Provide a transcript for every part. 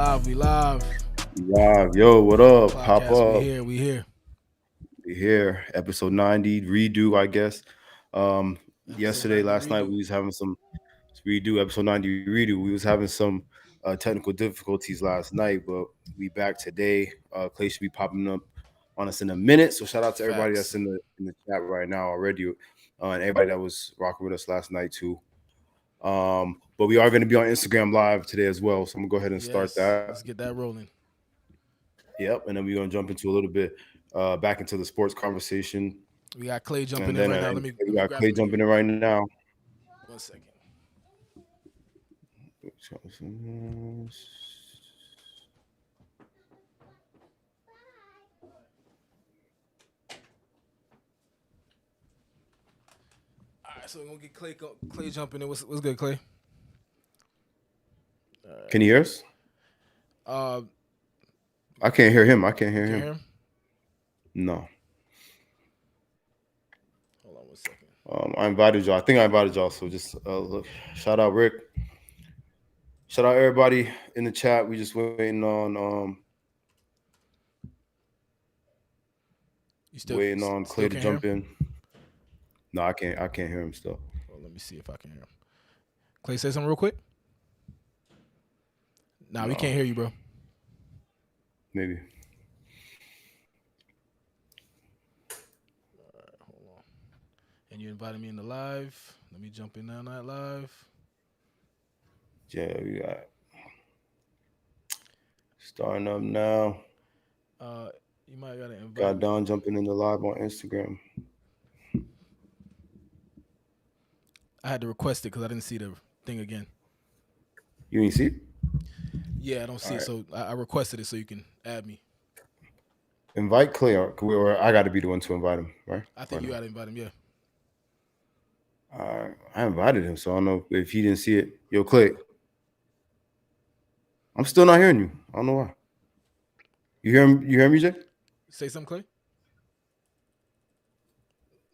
live. Live, yo, what up? Pop Podcast, up. we here. We here. Episode 90, redo, I guess. Episode Yesterday, 90 last night, redo. we was having some redo, episode 90 redo. We was having some technical difficulties last night, but we back today. Clay should be popping up on us in a minute. So shout out to everybody that's Facts. in the chat right now already, and everybody that was rocking with us last night too. But we are going to be on Instagram live today as well. So I'm gonna go ahead and start Yes, that. let's get that rolling. Yep, and then we're gonna jump into a little bit back into the sports conversation, We got Clay jumping and in then right now. Let me we let me got grab Clay him in jumping here. in right now. 1 second. All right, so we're gonna get Clay jumping in. What's good, Clay? Can you hear us? Uh, I can't hear him. I can't you hear can him. hear him? No. Hold on 1 second. I invited y'all. I think I invited y'all. So just look. Shout out Rick. Shout out everybody in the chat. We just waiting on You Clay still to can't hear jump him? in. No, I can't. I can't hear him still. Well, let me see if I can hear him. Clay, say something real quick. Nah, we No, can't hear you, bro. maybe. Hold on. And you invited me in the live. Let me jump in now, not live. Yeah, we got starting up now. You might gotta invite Got me. Don jumping in the live on Instagram. I had to request it because I didn't see the thing again. You ain't see it? Yeah, I don't see All it, right. so I requested it so you can add me. Invite Clay, or I got to be the one to invite him, right? I Or think you no? gotta invite him. Yeah. I invited him, so I don't know if he didn't see it. Yo, Clay, I'm still not hearing you. I don't know why. You hear him? You hear me, Jay? Say something, Clay.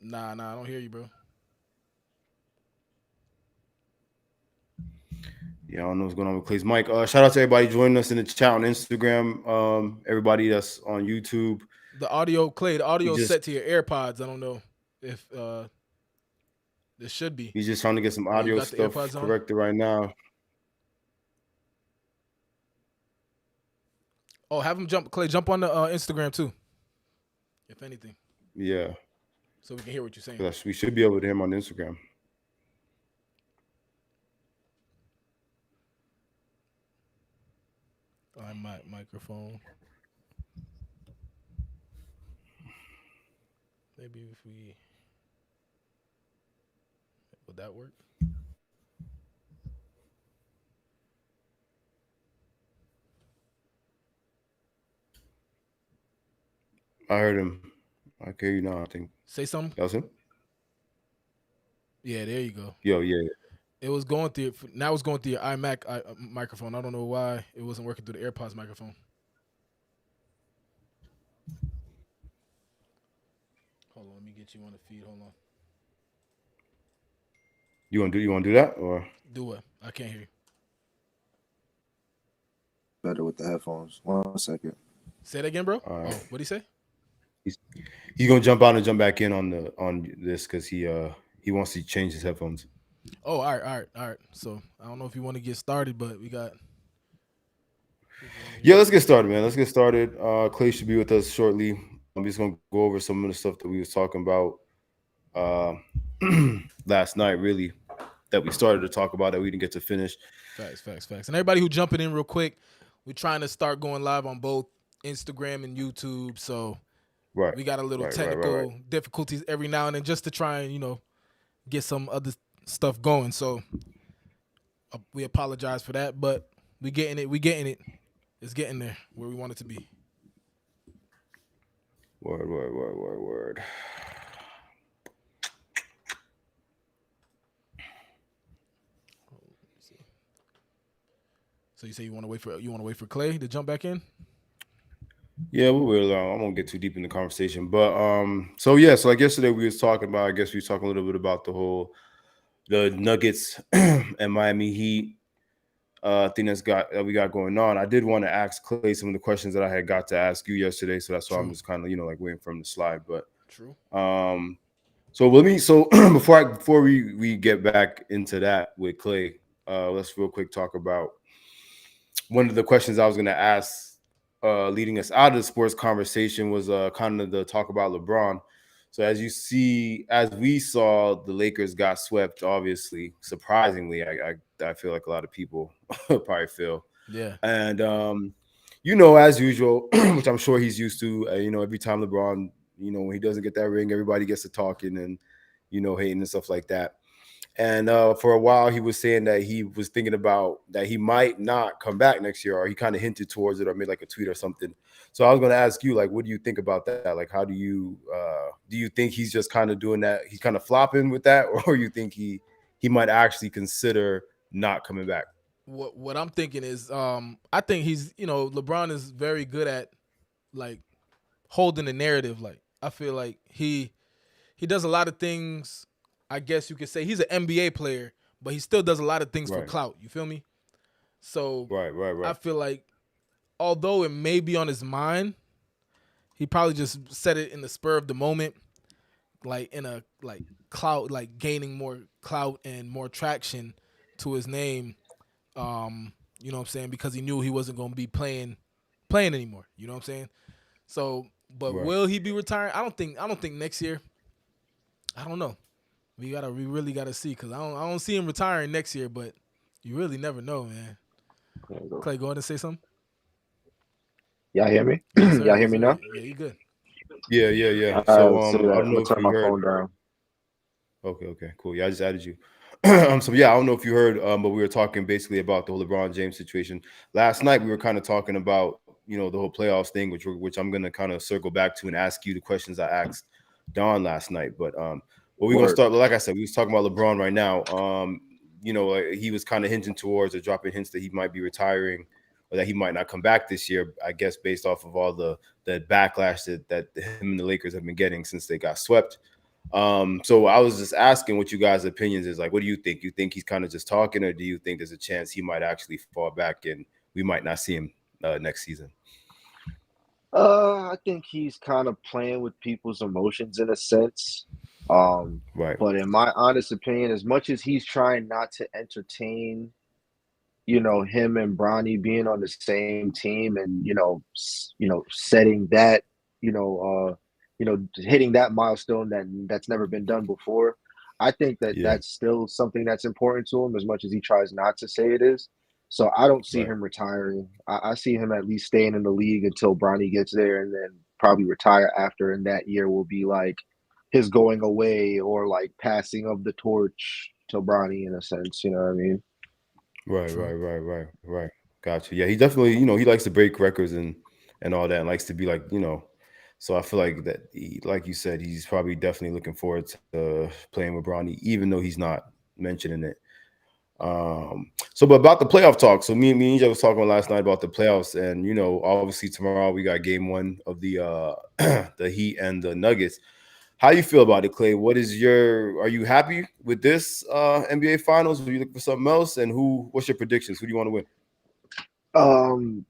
Nah, I don't hear you, bro. Yeah, I don't know what's going on with Clay's mic. Shout out to everybody joining us in the chat on Instagram. Everybody that's on YouTube. The audio, Clay. The We audio is just set to your AirPods. I don't know if this should be. we just trying to get some Oh, you audio got the stuff AirPods on? corrected right now. Oh, have him jump, Clay. Jump on the Instagram too, if anything, Yeah, so we can hear what you're saying. we should be able to hear him on Instagram. My microphone. Maybe if we would that work? I heard him. I can hear you now. I think Say something. that was him. Yeah, there you go. Yo, yeah. It was going through. Now it's going through your iMac microphone. I don't know why it wasn't working through the AirPods microphone. Hold on, let me get you on the feed. Hold on. You want to do that or? Do what? I can't hear you. Better with the headphones. 1 second. Say it again, bro. All right. Oh, what'd he say? He's gonna jump out and jump back in on this because he wants to change his headphones. Oh, all right. So I don't know if you want to get started, but we got. Yeah, let's get started, man. Let's get started. Clay should be with us shortly. I'm just gonna go over some of the stuff that we was talking about last night, really, that we started to talk about that we didn't get to finish. Facts. And everybody who jumping in real quick, we're trying to start going live on both Instagram and YouTube. So Right. we got a little Right. technical difficulties every now and then just to try and, get some other stuff going. So we apologize for that, but we getting it. It's getting there where we want it to be. Word. So you say you want to wait for Clay to jump back in? Yeah, we will. I won't get too deep in the conversation, but so like yesterday we was talking about. I guess we was talking a little bit about the Nuggets and Miami Heat. thing that we got going on. I did want to ask Clay some of the questions that I had got to ask you yesterday, so that's why I'm True. just kind of like waiting for him to slide. But True. um, so let me before we get back into that with Clay, let's real quick talk about one of the questions I was going to ask, leading us out of the sports conversation, was kind of the talk about LeBron. So as we saw, the Lakers got swept. Obviously, surprisingly, I feel like a lot of people probably feel, Yeah. and as usual, which I'm sure he's used to. Every time LeBron, when he doesn't get that ring, everybody gets to talking and hating and stuff like that. And for a while, he was saying that he was thinking about that he might not come back next year, or he kind of hinted towards it, or made like a tweet or something. So I was going to ask you, like, what do you think about that? Like, how do you think he's just kind of doing that? He's kind of flopping with that, or you think he might actually consider not coming back? What I'm thinking is, I think he's, LeBron is very good at like holding the narrative. Like I feel like he does a lot of things. I guess you could say he's an NBA player, but he still does a lot of things for Right, clout. You feel me? So I right. feel like although it may be on his mind, he probably just said it in the spur of the moment, like in a like clout, like gaining more clout and more traction to his name. You know what I'm saying? Because he knew he wasn't going to be playing anymore. You know what I'm saying? So, but Right. will he be retiring? I don't think next year. I don't know. We really gotta see because I don't see him retiring next year, but you really never know, man. There you go. Clay, go ahead and say something. Y'all hear me? Yes, sir. Y'all hear Yes, me sir. now? Yeah, you good. Yeah. So So I that don't I'm know gonna if turn you my heard. phone down. Okay, cool. Yeah, I just added you. So yeah, I don't know if you heard, but we were talking basically about the whole LeBron James situation last night. We were kind of talking about the whole playoffs thing, which I'm gonna kind of circle back to and ask you the questions I asked Don last night. But we're gonna Word. start. Like I said, we was talking about LeBron right now. He was kind of hinting towards or dropping hints that he might be retiring or that he might not come back this year. I guess based off of all the backlash that him and the Lakers have been getting since they got swept. So I was just asking what you guys' opinions is like. What do you think? You think he's kind of just talking, or do you think there's a chance he might actually fall back and we might not see him next season? I think he's kind of playing with people's emotions in a sense. Um, Right, but in my honest opinion, as much as he's trying not to entertain, him and Bronny being on the same team and setting that, hitting that milestone that's never been done before. I think that yeah, that's still something that's important to him as much as he tries not to say it is. So I don't see right, him retiring. I see him at least staying in the league until Bronny gets there and then probably retire after. And that year will be like his going away or like passing of the torch to Bronny in a sense. You know what I mean? True. right. Gotcha. Yeah, he definitely, he likes to break records and all that, and likes to be like, So I feel like that, like you said, he's probably definitely looking forward to playing with Bronny, even though he's not mentioning it. But about the playoff talk. So me and Joe was talking last night about the playoffs, and obviously tomorrow we got game one of the the Heat and the Nuggets. How you feel about it, Clay? Are you happy with this NBA Finals? Are you looking for something else? And what's your predictions? Who do you want to win?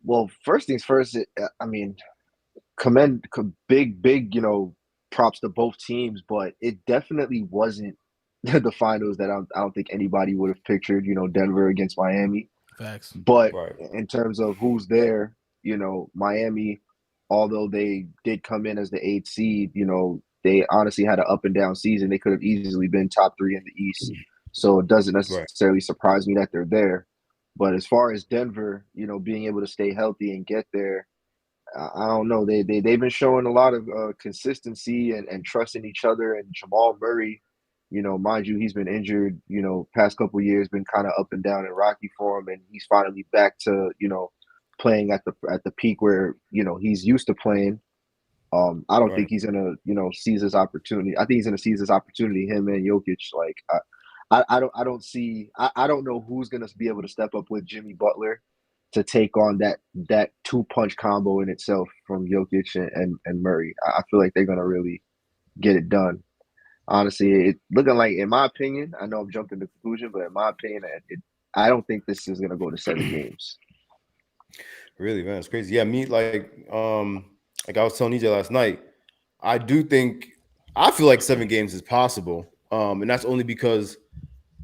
Well, first things first, I mean, big, props to both teams, but it definitely wasn't the finals that I don't think anybody would have pictured, Denver against Miami. Facts. But Right, in terms of who's there, Miami, although they did come in as the eighth seed, they honestly had an up and down season. They could have easily been top three in the East. So it doesn't right, necessarily surprise me that they're there. But as far as Denver, being able to stay healthy and get there, I don't know. They've been showing a lot of consistency and trust in each other. And Jamal Murray, mind you, he's been injured. Past couple of years, been kind of up and down and rocky for him, and he's finally back to playing at the peak where he's used to playing. I don't right, think he's gonna seize his opportunity. I think he's gonna seize his opportunity. Him and Jokic, like I don't see. I don't know who's gonna be able to step up with Jimmy Butler to take on that two punch combo in itself from Jokic and Murray. I feel like they're gonna really get it done. Honestly, it looking like, in my opinion, I know I'm jumping to conclusion, but in my opinion, I don't think this is gonna go to 7 games. Really, man, it's crazy. Yeah, me like I was telling EJ last night, I do think I feel like 7 games is possible. And that's only because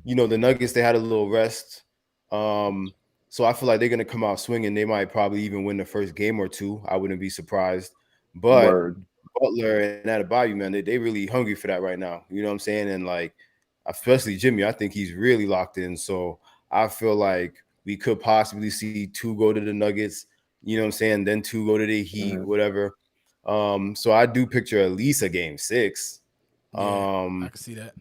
the Nuggets, they had a little rest. Um, so I feel like they're gonna come out swinging. They might probably even win the first game or two. I wouldn't be surprised. But Word. Butler and Adebayo, man, they really hungry for that right now. You know what I'm saying? And like, especially Jimmy, I think he's really locked in. So I feel like we could possibly see two go to the Nuggets. You know what I'm saying? Then two go to the Heat, Mhm. whatever. So I do picture at least a game six. Yeah, I Um, can see that.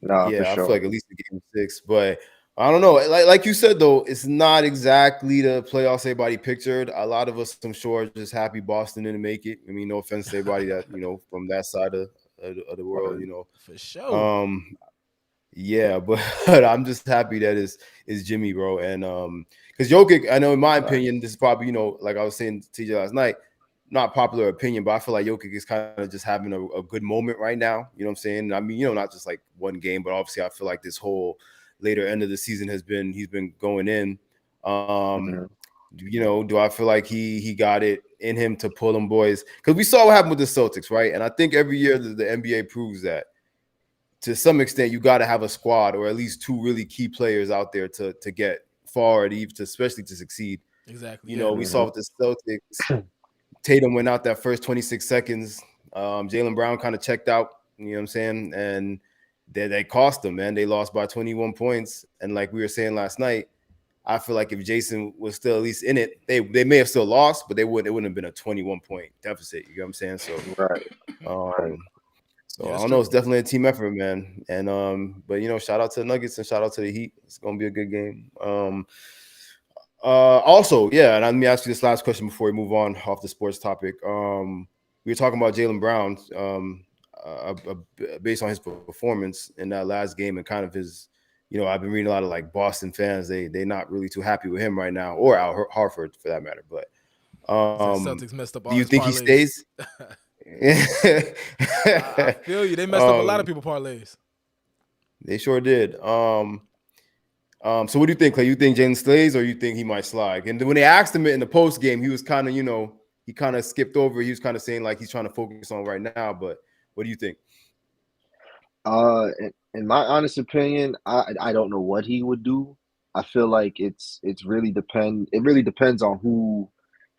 Nah, for yeah, I feel sure. like at least a game six, but I don't know. Like you said though, it's not exactly the playoffs everybody pictured. A lot of us, I'm sure, are just happy Boston didn't make it. I mean, no offense to everybody that from that side of the world. Word. For sure. Um, yeah, but I'm just happy that is Jimmy, bro, and because Jokic, I know in my opinion, Facts. this is probably like I was saying to TJ last night, not popular opinion, but I feel like Jokic is kind of just having a good moment right now. You know what I'm saying? I mean, not just like one game, but obviously I feel like this whole later end of the season he's been going in. Um, Mhm. do I feel like he got it in him to pull them boys? Because we saw what happened with the Celtics, right? And I think every year the NBA proves that to some extent you got to have a squad or at least two really key players out there to get far to especially to succeed. Exactly. Yeah. We saw Mhm. with the Celtics, Tatum went out that first 26 seconds. Jaylen Brown kind of checked out, you know what I'm saying? And they cost them, man. They lost by 21 points. And like we were saying last night, I feel like if Jason was still at least in it, they may have still lost, but it wouldn't have been a 21-point deficit. You know what I'm saying? So Right. Right. um Yeah, I that's don't know. true. It's definitely a team effort, man. And but shout out to the Nuggets and shout out to the Heat. It's gonna be a good game. Also, yeah, and let me ask you this last question before we move on off the sports topic. We were talking about Jaylen Brown, based on his performance in that last game and kind of his, I've been reading a lot of like Boston fans. They not really too happy with him right now, or Al Harford for that matter. But He said Celtics messed up do all you his think he parlays. stays? I feel you. They messed up a lot of um, people parlays. they sure did. So what do you think, Clay? You think Jalen stays or you think he might slide? And then when they asked him it in the post game, he was kind of, he kind of skipped over. He was kind of saying like he's trying to focus on right now. But what do you think? In my honest opinion, I don't know what he would do. I feel like it's really depend. It really depends on who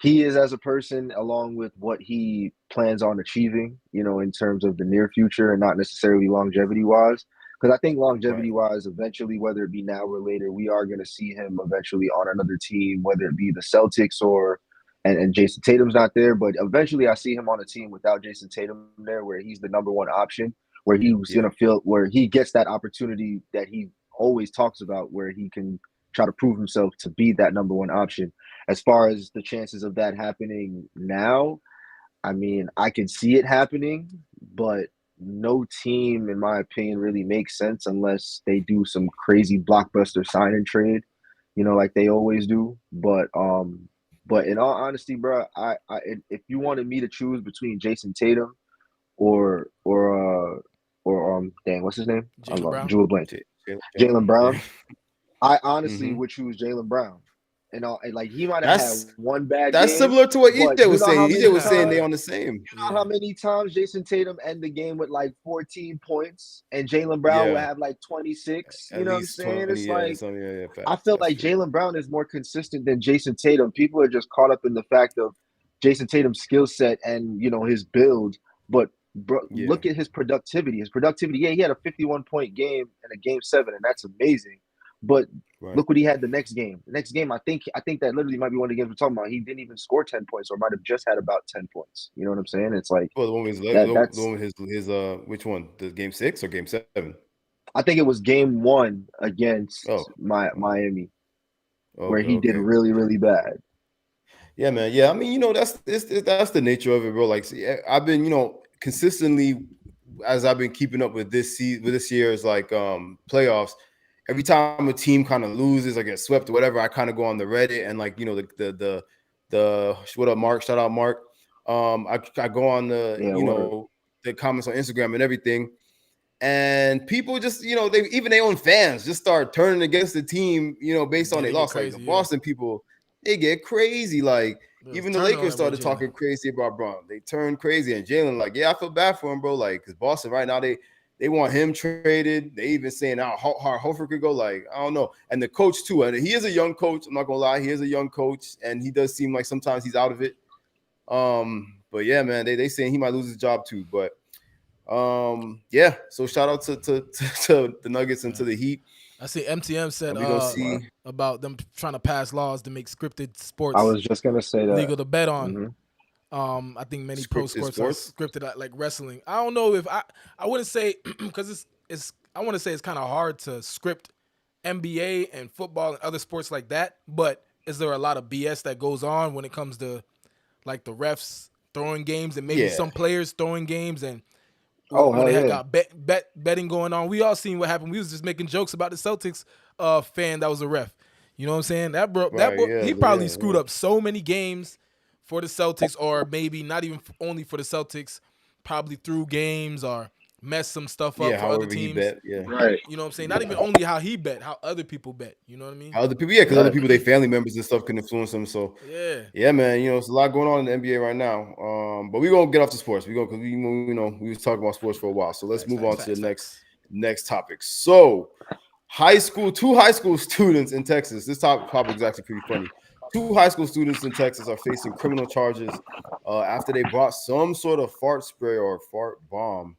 he is as a person, along with what he plans on achieving. In terms of the near future, and not necessarily longevity wise. Because I think Right. longevity wise, eventually, whether it be now or later, we are going to see him eventually on another team, whether it be the Celtics or and Jason Tatum's not there. But eventually, I see him on a team without Jason Tatum there, where he's the number one option, where he's Yeah. gonna feel where he gets that opportunity that he always talks about, where he can try to prove himself to be that number one option. As far as the chances of that happening now, I mean, I can see it happening, but no team, in my opinion, really makes sense unless they do some crazy blockbuster sign and trade, like they always do. But in all honesty, bro, if you wanted me to choose between Jason Tatum or or uh dang, what's his name? I Jalen love Brown. Drew Blank. Jalen Jalen Brown. Yeah. Brown. I honestly Mm-hmm. would choose Jalen Brown. And like he might have had That's one bad that's game, similar to what but EJ was saying. EJ was saying they Yeah. on the same. how many times Jason Tatum end the game with like 14 points and Jalen Brown will Yeah. have like 26? You At know what I'm least saying? 20. It's Yeah. like Some. Yeah. Yeah. I Facts. feel That's like true. Jalen Brown is more consistent than Jason Tatum. People are just caught up in the fact of Jason Tatum's skill set and his build, but bro, Yeah. look at his productivity. His productivity, yeah, he had a 51-point game in a game 7, and that's amazing. But Right. look what he had the next game. The next game, I think that literally might be one of the games we're talking about. He didn't even score 10 points, or might have just had about 10 points. You know what I'm saying? It's like Well, the one with the that's one with his which one? The game 6 or game 7? I think it was game 1 Oh. against Oh. Miami where Okay. he did Okay. really, really bad. Yeah, man. Yeah, I mean, that's the nature of it, bro. Like, see, I've been, consistently as I've been keeping up with with this year's like playoffs. Every time a team kind of loses or gets swept or whatever, I kind of go on the Reddit and like the what up, Mark? Shout out, Mark. I go on Yeah, word. the comments on Instagram and everything, and people just, they even their own fans just start turning against the team, based on Yeah, they they get lost. Like the crazy. Yeah, Boston people, they get crazy. Like it was even the turning on Lakers that boy started Jalen. talking crazy about Bron. They turned crazy, and Jalen, like, yeah, I feel bad for him, bro. Like, because Boston right now they want him traded. They even saying how Horford could go. Like, I don't know. And the coach too. And he is a young coach. I'm not gonna lie, he is a young coach, and he does seem like sometimes he's out of it. But yeah, man, they saying he might lose his job too. But yeah. So shout out to the Nuggets and Yeah. to the Heat. I see MTM said And we gonna Wow. see. about them trying to pass laws to make scripted I sports was just gonna say that. legal to bet on. Hmm. I think many pro Scripted sports are sports. scripted like wrestling. I don't know if I wouldn't say because it's I want to say it's kind of hard to script NBA and football and other sports like that. But is there a lot of BS that goes on when it comes to like the refs throwing games and maybe Yeah. some players throwing games and Oh when hell they had yeah. got betting going on? We all seen what happened. We was just making jokes about the Celtics fan that was a ref. You know what I'm saying? That Right. bro, Yeah. he probably Yeah. screwed Yeah. up so many games for the Celtics, or maybe not even only for the Celtics. Probably threw games or messed some stuff up Yeah. for other However he teams. bet. Yeah. Right. You know what I'm saying? Not even only how he bet, how other people bet. You know what I mean? Other people, yeah, because other Right. people, their family members and stuff can influence them. So Yeah. yeah, man, it's a lot going on in the NBA right now. But we gonna get off the sports. We go because we was talking about sports for a while. So let's Facts, move facts, on to the facts, facts. next topic. So two high school students in Texas. This topic is actually pretty funny. Two high school students in Texas are facing criminal charges after they brought some sort of fart spray or fart bomb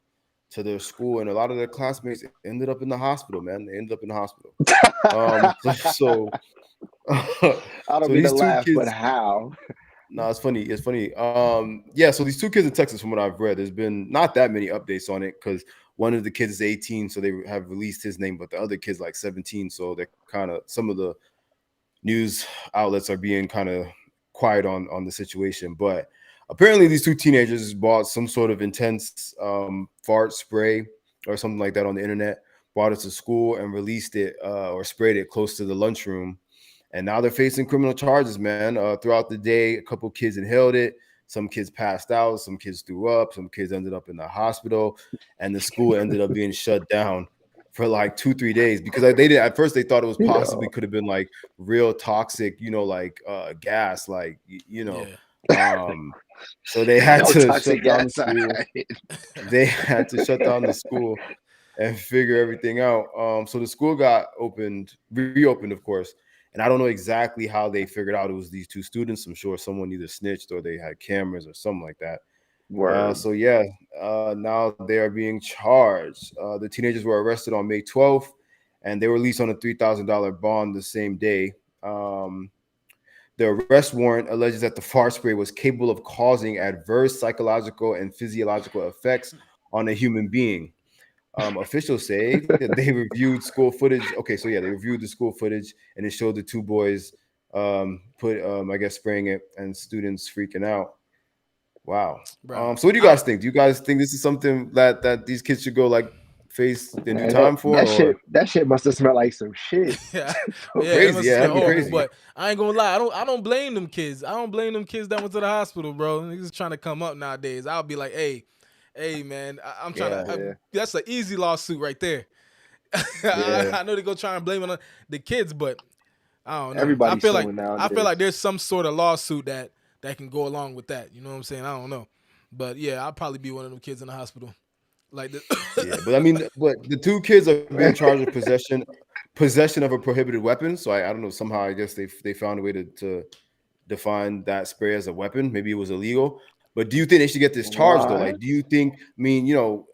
to their school, and a lot of their classmates ended up in the hospital. Man, they ended up in the hospital. So I don't so mean to these two laugh, but kids. how? No, it's funny. It's funny. Yeah. So these two kids in Texas, from what I've read, there's been not that many updates on it because one of the kids is 18, so they have released his name, but the other kid's like 17, so they're kind of some of the news outlets are being kind of quiet on the situation. But apparently, these two teenagers bought some sort of intense fart spray or something like that on the internet, brought it to school and released it or sprayed it close to the lunchroom, and now they're facing criminal charges, man. Throughout the day, a couple kids inhaled it. Some kids passed out. Some kids threw up. Some kids ended up in the hospital, and the school ended up being shut down for like 2-3 days because like, they didn't at first. They thought it was possibly Yo, could have been like real toxic, like gas, like Yeah. So they had no to toxic shut down the gas. school. They had to shut down the school and figure everything out. So the school got reopened, of course. And I don't know exactly how they figured out it was these two students. I'm sure someone either snitched or they had cameras or something like that. Word. So yeah, now they are being charged. The teenagers were arrested on May 12th, and they were released on a $3,000 bond the same day. The arrest warrant alleges that the fart spray was capable of causing adverse psychological and physiological effects on a human being. Officials say that they reviewed school footage. Okay, so yeah, they reviewed the school footage and it showed the two boys I guess spraying it and students freaking out. Wow. Bruh. So what do you guys think? Do you guys think this is something that these kids should go like face and do Man, time for, or that shit must have smelled like some shit. Yeah, So, yeah, it crazy? must Yeah, smell that'd be horrible. crazy. But I ain't gonna lie, I don't blame them kids. I don't blame them kids that went to the hospital, bro. Niggas trying to come up nowadays. I'll be like, hey, man, I'm trying Yeah. to. yeah, That's an easy lawsuit right there. yeah. I know they go try and blame it on the kids, but I don't know. Everybody's suing I feel like nowadays. there's some sort of lawsuit that can go along with that. You know what I'm saying? I don't know, but yeah, I'll probably be one of them kids in the hospital like this. Yeah, but I mean, but the two kids are being charged with possession of a prohibited weapon. So I don't know. Somehow I guess they found a way to define that spray as a weapon. Maybe it was illegal. But do you think they should get this charge though? What? Like, do you think? I mean,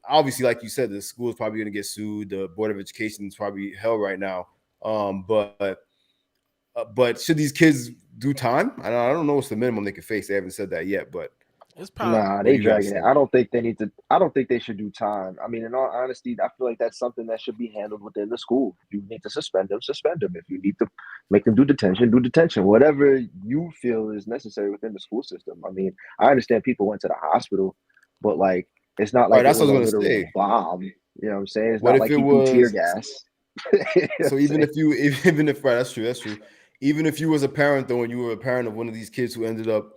obviously, like you said, the school is probably going to get sued. The board of education is probably hell right now. But should these kids do time? I don't know what's the minimum they could face. They haven't said that yet. But It's probably Nah, what do they you guys dragging it. think? I don't think they need to. I don't think they should do time. I mean, in all honesty, I feel like that's something that should be handled within the school. If you need to suspend them, suspend them. If you need to make them do detention, do detention. Whatever you feel is necessary within the school system. I mean, I understand people went to the hospital, but like, it's not Right, like it that's what was I a was gonna literal say. bomb. You know what I'm saying? It's What not if like it he threw tear was gas. You know what so? I'm Even saying? if you, even if right, that's true. Even if you was a parent though, and you were a parent of one of these kids who ended up,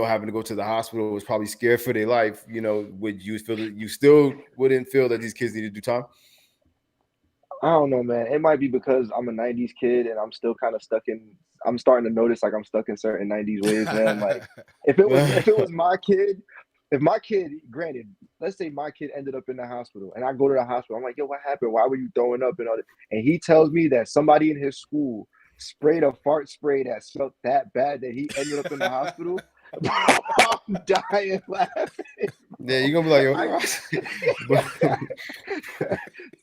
having to go to the hospital, was probably scared for their life, would you feel that you still wouldn't feel that these kids need to do time? I don't know, man. It might be because I'm a '90s kid and I'm still kind of stuck in. I'm starting to notice like I'm stuck in certain '90s ways, man. Like if it was my kid, if my kid, granted, let's say my kid ended up in the hospital and I go to the hospital, I'm like, yo, what happened? Why were you throwing up and all that? And he tells me that somebody in his school sprayed a fart spray that smelled that bad that he ended up in the hospital. I'm dying laughing, Yeah, bro. you're gonna be like, I, but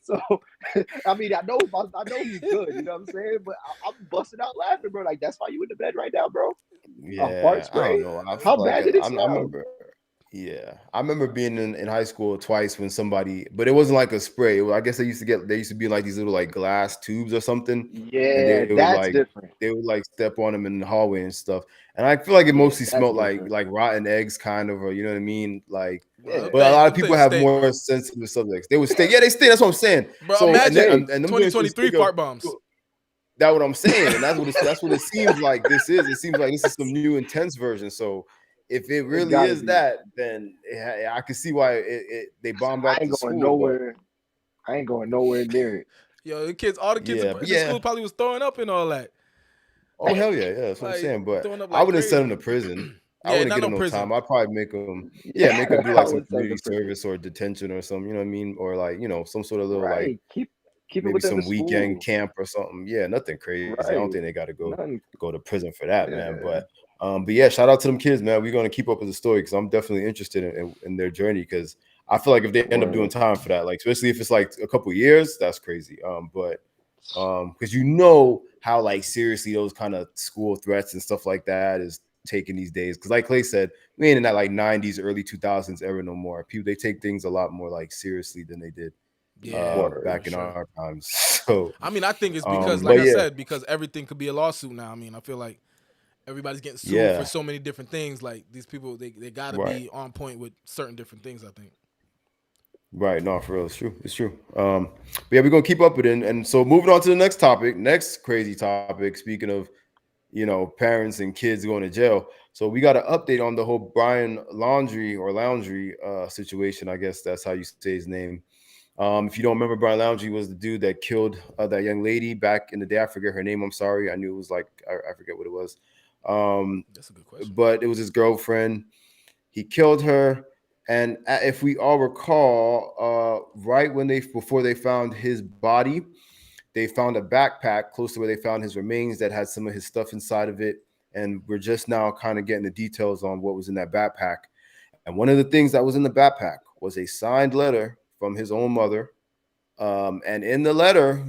so I mean, I know he's good, you know what I'm saying? But I'm busting out laughing, bro. Like that's why you in the bed right now, bro. A fart yeah, I don't spray? know. I How feel like bad did it I smell? remember. Yeah, I remember being in high school twice when somebody, but it wasn't like a spray. I guess they used to be like these little like glass tubes or something, and Yeah, that's different. they would like step on them in the hallway and stuff. And I feel like it Yeah, mostly that's smelled different. like rotten eggs, kind of, or you know what I mean, like. Bro, Yeah, But a lot of them people things have stink, more bro. sensitive subjects. They would stay. Yeah, they stay. That's what I'm saying. Bro, So they imagine stay. and them joints would 2023 stick up. fart bombs. That what I'm saying, and that's what it seems like. This is. It seems like this is some new intense version. So if it It really gotta is be. that, then I can see why they bombed I out ain't the going school. But nowhere. I ain't going nowhere near it. Yo, all the kids yeah, but in the yeah. school probably was throwing up and all that. Oh hell yeah, yeah. That's what I'm Like saying. But throwing up I like wouldn't send them crazy. to prison. I Yeah, wouldn't not get no them no prison. time. I'd probably make them, yeah, make them Yeah, do I like some would send community to prison. service or detention or something. You know what I mean? Or like some sort of little like Right. Keep it maybe within the some weekend school. camp or something. Yeah, nothing crazy. I don't think Right. they got to Nothing. go to prison for that, man. Yeah. But yeah, shout out to them kids, man. We're gonna keep up with the story because I'm definitely interested in their journey because I feel like if they end up doing Word. time for that, like especially if it's like a couple years, that's crazy. Because how like seriously those kind of school threats and stuff like that is taken these days. Because like Clay said, we ain't in that like '90s, early 2000s era no more. People they take things a lot more like seriously than they did Yeah, Word. for back in sure. our times. So, I mean, I think it's because, but like I yeah, said, because everything could be a lawsuit now. I mean, I feel like everybody's getting sued for yeah, so many different things. Like these people, they gotta right, be on point with certain different things. I think. right. No, for real, it's true, it's true. But yeah, we're gonna keep up with it. And so, moving on to the next topic, next crazy topic. Speaking of parents and kids going to jail. So we got an update on the whole Brian Laundrie situation. I guess that's how you say his name. If you don't remember, Brian Laundrie was the dude that killed that young lady back in the day. I forget her name. I'm sorry. I knew it was like I forget what it was. Um, That's a good question. but it was his girlfriend. He killed her. And if we all recall, right when before they found his body, they found a backpack close to where they found his remains that had some of his stuff inside of it. And we're just now kind of getting the details on what was in that backpack. And one of the things that was in the backpack was a signed letter from his own mother. And in the letter,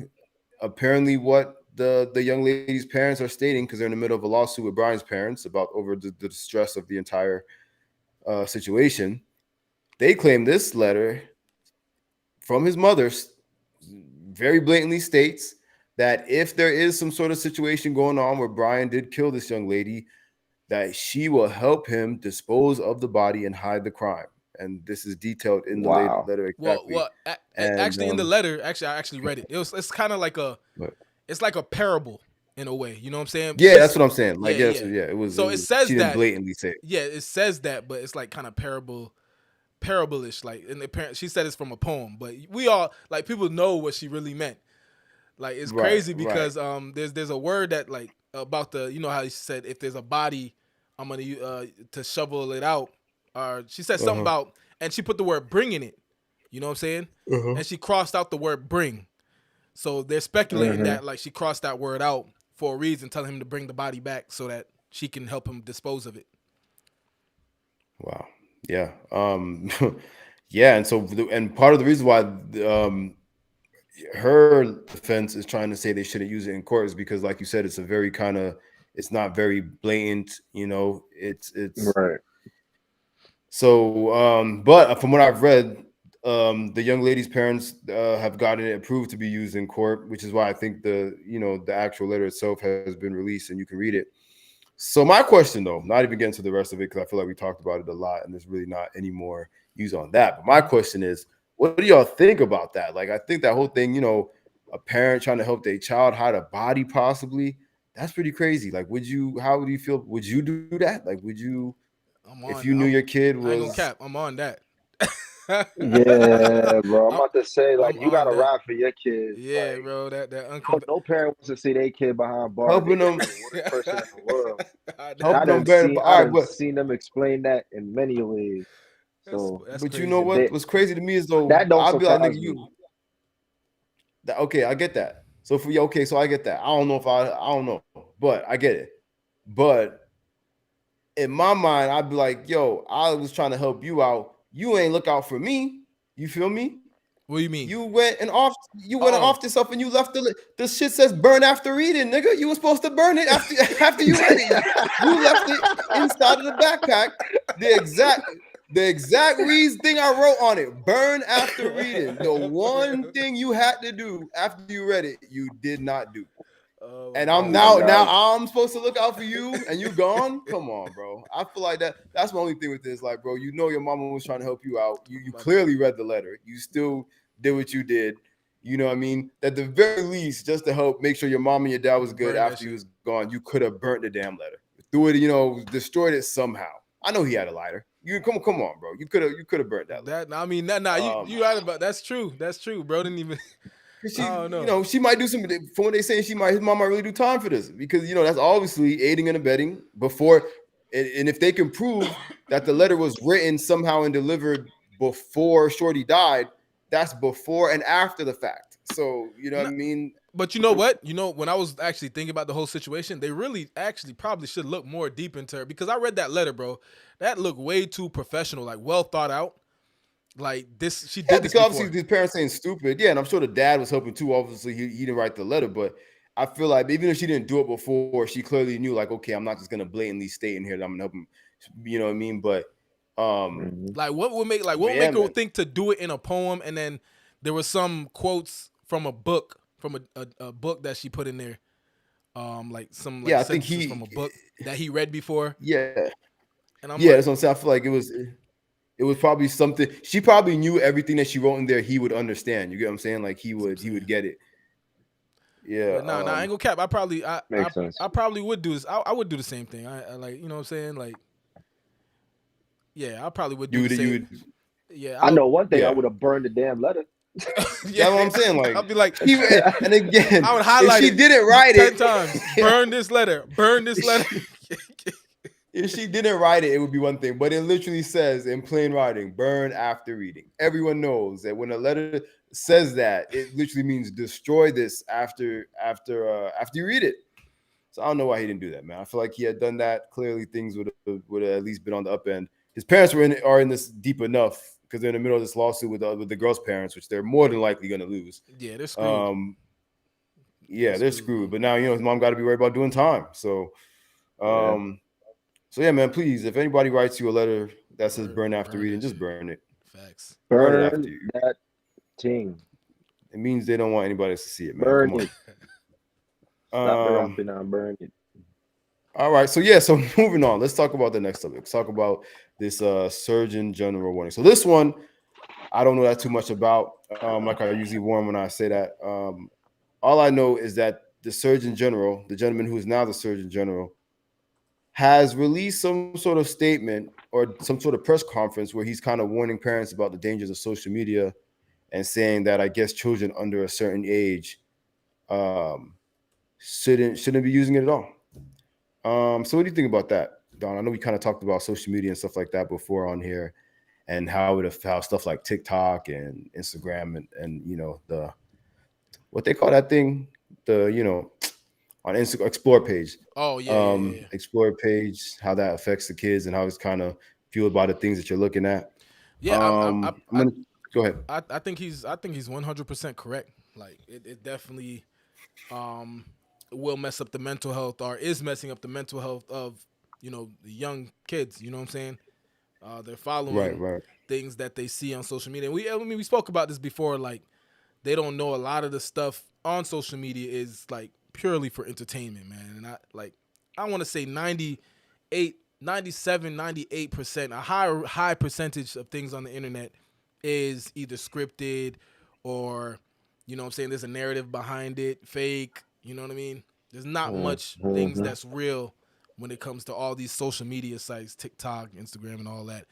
apparently, what the young lady's parents are stating, because they're in the middle of a lawsuit with Brian's parents about over the distress of the entire situation, they claim this letter from his mother very blatantly states that if there is some sort of situation going on where Brian did kill this young lady, that she will help him dispose of the body and hide the crime. And this is detailed in the Wow. letter exactly. And Actually, in the letter, I actually read it. It's kind of like but, it's like a parable in a way. You know what I'm saying? yeah, that's what I'm saying. Like, Yeah, yes, yeah. yeah, it was. So it She says didn't that. blatantly say it. Yeah, it says that, but it's like kind of parable-ish. Like in the she said it's from a poem, but we all like people know what she really meant. Like it's Right, crazy right. because there's a word that like about the how he said if there's a body I'm gonna to shovel it out, or she said something Uh-huh. about, and she put the word bring in it. You know what I'm saying? Uh-huh. And she crossed out the word bring. So they're speculating Mm-hmm. that like she crossed that word out for a reason, telling him to bring the body back so that she can help him dispose of it. Wow. Yeah. Yeah. And so, and part of the reason why her defense is trying to say they shouldn't use it in court is because, like you said, it's a very kind of, it's not very blatant. It's Right. so. But from what I've read, the young lady's parents have gotten it approved to be used in court, which is why I think the actual letter itself has been released and you can read it. So my question, though, not even getting to the rest of it, because I feel like we talked about it a lot, and there's really not any more use on that. But my question is, what do y'all think about that? Like, I think that whole thing, a parent trying to help their child hide a body, possibly, that's pretty crazy. Like, how would you feel? Would you do that? Like, would you? I'm If on. you knew your kid I ain't gonna was cap. I'm on that. Yeah, bro. I'm I'm about to say, like, I'm you on gotta that. ride for your kids. Yeah, Like, bro. That no parent wants to see their kid behind bars. They helping think them, they're the worst person in the world. And helping them better. But I all right, done seen them explain that in many ways. So that's but you know crazy, what? man. they, What's crazy to me is though, that don't I'll be like, nigga, surprise me. okay, I get that. So for you, okay, so I get that. I don't know if I don't know, but I get it. But in my mind, I'd be like, yo, I was trying to help you out. You ain't look out for me. You feel me? What do you mean? You went and Oh, off yourself and you left the shit says burn after reading, nigga. You were supposed to burn it after after you read it. You left it inside of the backpack. The exact the exact reason thing I wrote on it. Burn after reading. The one thing you had to do after you read it, you did not do. oh my And I'm Oh my gosh. now God. I'm supposed to look out for you and you gone? Come on, bro. I feel like that's my only thing with this. Like, bro, you know your mama was trying to help you out. You My bad. clearly read the letter. You still did what you did. You know what I mean? At the very least, just to help make sure your mom and your dad was good Burn that after you shit. was gone, you could have burnt the damn letter. Threw it, destroyed it somehow. I know he had a lighter. You come on, bro. You could have burnt that letter. That I mean, nah, Um, you right about that's true. That's true, bro. Didn't even. Cause I she, don't know. she might do some. From what they saying, his mom might really do time for this because that's obviously aiding and abetting before. And if they can prove that the letter was written somehow and delivered before Shorty died, that's before and after the fact. So you know what No, I mean? but you know what? When I was actually thinking about the whole situation, they really actually probably should look more deep into her because I read that letter, bro. That looked way too professional, like well thought out. Like this, she Yeah, did this because obviously before. these parents ain't stupid. Yeah, and I'm sure the dad was helping too. Obviously, he didn't write the letter, but I feel like even if she didn't do it before, she clearly knew, like, okay, I'm not just gonna blatantly state in here that I'm gonna help him. You know what I mean? Mhm. Like what But would yeah, make her man. think to do it in a poem and then there was some quotes from a book from a book that she put in there, like some like Yeah, I think sentences from a book that he read before, yeah, and I'm yeah. like, That's what I'm saying. I feel like it was probably something she probably knew everything that she wrote in there. He would understand. You get what I'm saying? Like he that's what I'm would he saying. would get it. Yeah. But nah, I ain't gonna cap. I probably Makes sense. I probably would do this. I would do the same thing. I like you know what I'm saying like yeah, I probably would do the You same. would. Yeah, I I'll know one thing. I Yeah. would have burned the damn letter. yeah. That's what I'm saying. I'll Like be like, she and again, I would if highlight she it didn't write 10 times. it, Burn this letter. Burn this if letter. she, if she didn't write it, it would be one thing. But it literally says in plain writing, burn after reading. Everyone knows that when a letter says that, it literally means destroy this after you read it. So I don't know why he didn't do that, man. I feel like he had done that. Clearly, things would have at least been on the up end. His parents are in this deep enough because they're in the middle of this lawsuit with the girl's parents, which they're more than likely going to lose. Yeah, they're screwed. Um, They're yeah, they're screwed, screwed. man. But now his mom got to be worried about doing time. So, Yeah. um, so yeah, man. Please, if anybody writes you a letter that says burn after Burn reading, that just shit. burn it. Facts. Burn it after Burn you. that thing. It means they don't want anybody else to see it, man. Burn Come it. Stop the on. rapping now. Burn it. All right. So yeah, so moving on. Let's talk about the next topic. Let's talk about this Surgeon General warning. So this one, I don't know that too much about. Like I usually warn when I say that. All I know is that the Surgeon General, the gentleman who is now the Surgeon General, has released some sort of statement or some sort of press conference where he's kind of warning parents about the dangers of social media and saying that I guess children under a certain age um, shouldn't be using it at all. So what do you think about that, Don? I know we kind of talked about social media and stuff like that before on here, and how stuff like TikTok and Instagram and the what they call that thing, the on Instagram Explore page, Oh yeah. Explore page, how that affects the kids and how it's kind of fueled by the things that you're looking at. Yeah, I'm gonna go ahead. I think he's 100% correct. Like it definitely um will mess up the mental health or is messing up the mental health of the young kids. You know what I'm saying? They're Right, following right, things that they see on social media. And we spoke about this before. Like they don't know a lot of the stuff on social media is like purely for entertainment, man. And I want to say 98, 97, 98%, a high percentage of things on the internet is either scripted or you know what I'm saying there's a narrative behind it, fake, you know what I mean? There's not much things Mm-hmm. that's real when it comes to all these social media sites, TikTok, Instagram, and all that.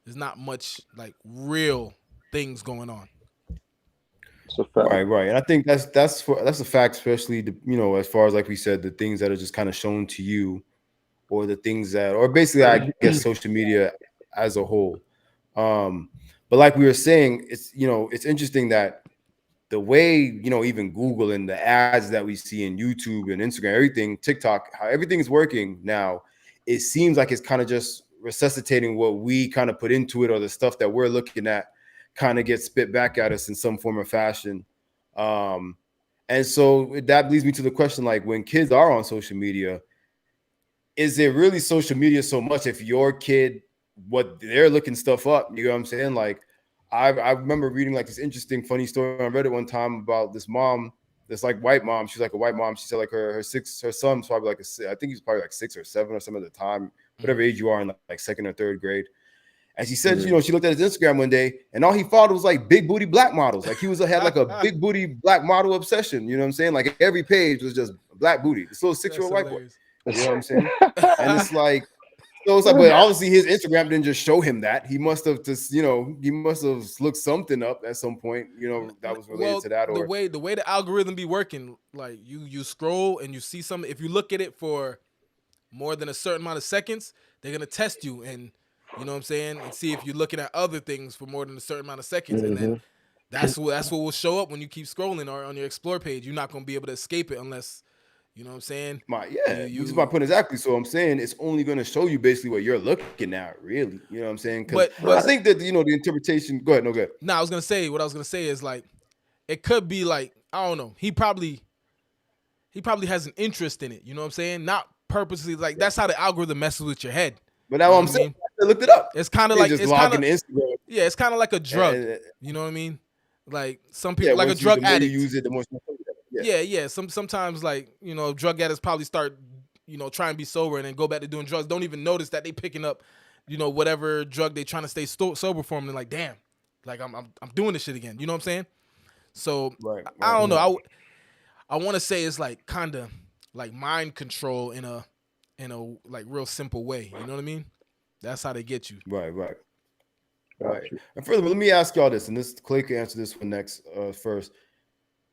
There's not much like real things going on. It's a fact. Right. And I think that's a fact, especially as far as like we said, the things that are just kind of shown to you, or the things that, or basically, I guess social media as a whole. Um, but like we were saying, it's interesting that the way, even Google and the ads that we see in YouTube and Instagram, everything, TikTok, how everything is working now, it seems like it's kind of just resuscitating what we kind of put into it, or the stuff that we're looking at kind of gets spit back at us in some form or fashion. Um, and so that leads me to the question, like, when kids are on social media, is it really social media so much if your kid, what they're looking stuff up? You know what I'm saying? Like, I remember reading like this interesting funny story on Reddit one time about this mom, this like white mom. She's like a white mom. She said like her son's probably like I think he's probably like 6 or 7 or some of the time, whatever age you are in like second or third grade. And she said, she looked at his Instagram one day, and all he followed was like big booty black models. Like, he had like a big booty black model obsession. You know what I'm saying? Like, every page was just black booty. This little 6-year-old white boy. You know what I'm saying? And it's like, but obviously his Instagram didn't just show him that. He must have just, he must have looked something up at some point, that was related to that. Or the way the algorithm be working, like you scroll and you see something. If you look at it for more than a certain amount of seconds, they're gonna test you, and you know what I'm saying, and see if you're looking at other things for more than a certain amount of seconds, and then that's what will show up when you keep scrolling or on your explore page. You're not gonna be able to escape it unless, you know what I'm saying. which is my point exactly. So I'm saying it's only going to show you basically what you're looking at, really. You know what I'm saying? Because I think that the interpretation. Go ahead. No, go ahead. No, I was gonna say is like, it could be like, I don't know. He probably has an interest in it. You know what I'm saying? Not purposely. Like, that's how the algorithm messes with your head. But now I'm saying, I looked it up. It's kind of like, just log into Instagram. Yeah, it's kind of like a drug. You know what I mean? Like, some people, like a the drug more addict. you use it, the more. Yeah. Sometimes, like, drug addicts probably start, trying to be sober and then go back to doing drugs. Don't even notice that they picking up, whatever drug they trying to stay sober from. And like, damn, like I'm doing this shit again. You know what I'm saying? So Right. I don't know. I want to say it's like kind of like mind control in a like real simple way. You know what I mean? That's how they get you. Right. And furthermore, let me ask y'all this, and this Clay can answer this one next first,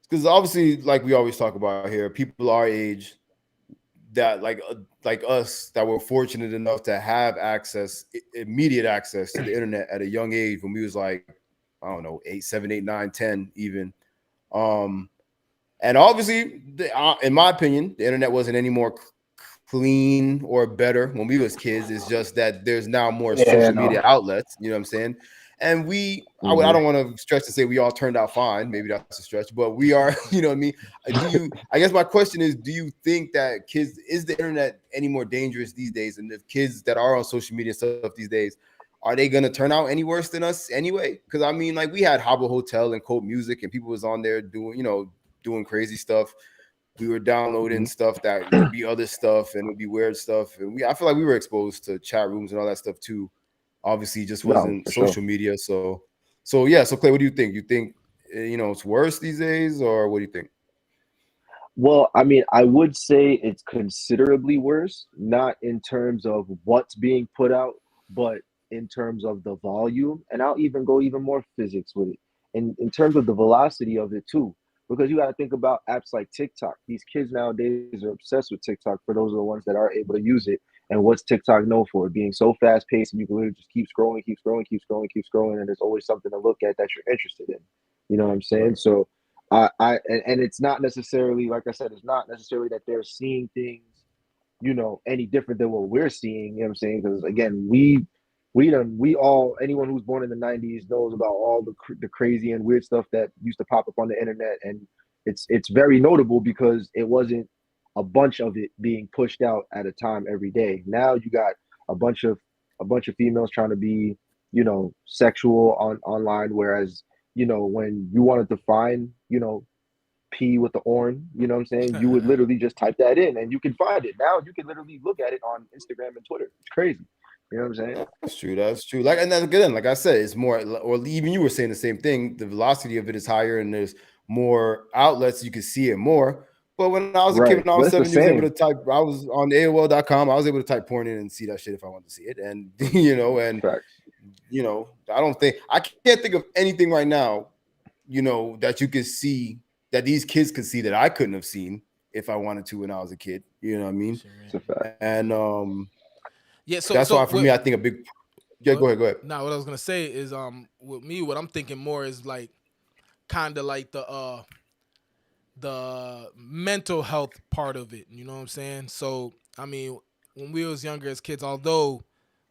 because obviously, like we always talk about here, people our age that like us that were fortunate enough to have immediate access to the internet at a young age, when we was like, I don't know, 8, 7, 8, 9, 10 even. And obviously, in my opinion, the internet wasn't any more clean or better when we was kids. It's just that there's now more social media outlets. You know what I'm saying? And I don't want to stretch to say we all turned out fine. Maybe that's a stretch, but we are. You know what I mean? I guess my question is, do you think that is the internet any more dangerous these days? And if kids that are on social media stuff these days, are they going to turn out any worse than us anyway? Because I mean, like, we had Habbo Hotel and Cold Music, and people was on there doing crazy stuff. We were downloading stuff that would be other stuff, and it would be weird stuff. And I feel like we were exposed to chat rooms and all that stuff too. Obviously, just wasn't social media. So yeah. So Clay, what do you think? You think it's worse these days, or what do you think? Well, I mean, I would say it's considerably worse, not in terms of what's being put out, but in terms of the volume. And I'll even go even more physics with it. In terms of the velocity of it too. Because you got to think about apps like TikTok. These kids nowadays are obsessed with TikTok, for those are the ones that are able to use it. And what's TikTok known for? Being so fast paced, and you can literally just keep scrolling, and there's always something to look at that you're interested in. You know what I'm saying? Right. So and it's not necessarily, like I said, it's not necessarily that they're seeing things, any different than what we're seeing. You know what I'm saying? Because again, anyone who's born in the 90s knows about all the crazy and weird stuff that used to pop up on the internet, and it's very notable because it wasn't a bunch of it being pushed out at a time every day. Now you got a bunch of females trying to be, sexual online, whereas when you wanted to find, P with the orn, you know what I'm saying? You would literally just type that in and you can find it. Now you can literally look at it on Instagram and Twitter. It's crazy. You know what I'm saying? That's true. Like, and then again, like I said, it's more, or even you were saying the same thing. The velocity of it is higher, and there's more outlets. You can see it more. But when I was a kid, Right. when I But was it's the 7 years able same. to type, I was on AOL.com. I was able to type porn in and see that shit if I wanted to see it. And and Facts. I don't think I can't think of anything right now, that you could see that these kids could see that I couldn't have seen if I wanted to when I was a kid. You know what I mean? Shit, It's a man. fact. And Yeah. So that's why so for me, what? I think a big yeah. What? Go ahead. Go ahead. Now, what I was gonna say is, with me, what I'm thinking more is like kind of like the mental health part of it. You know what I'm saying? So I mean, when we was younger as kids, although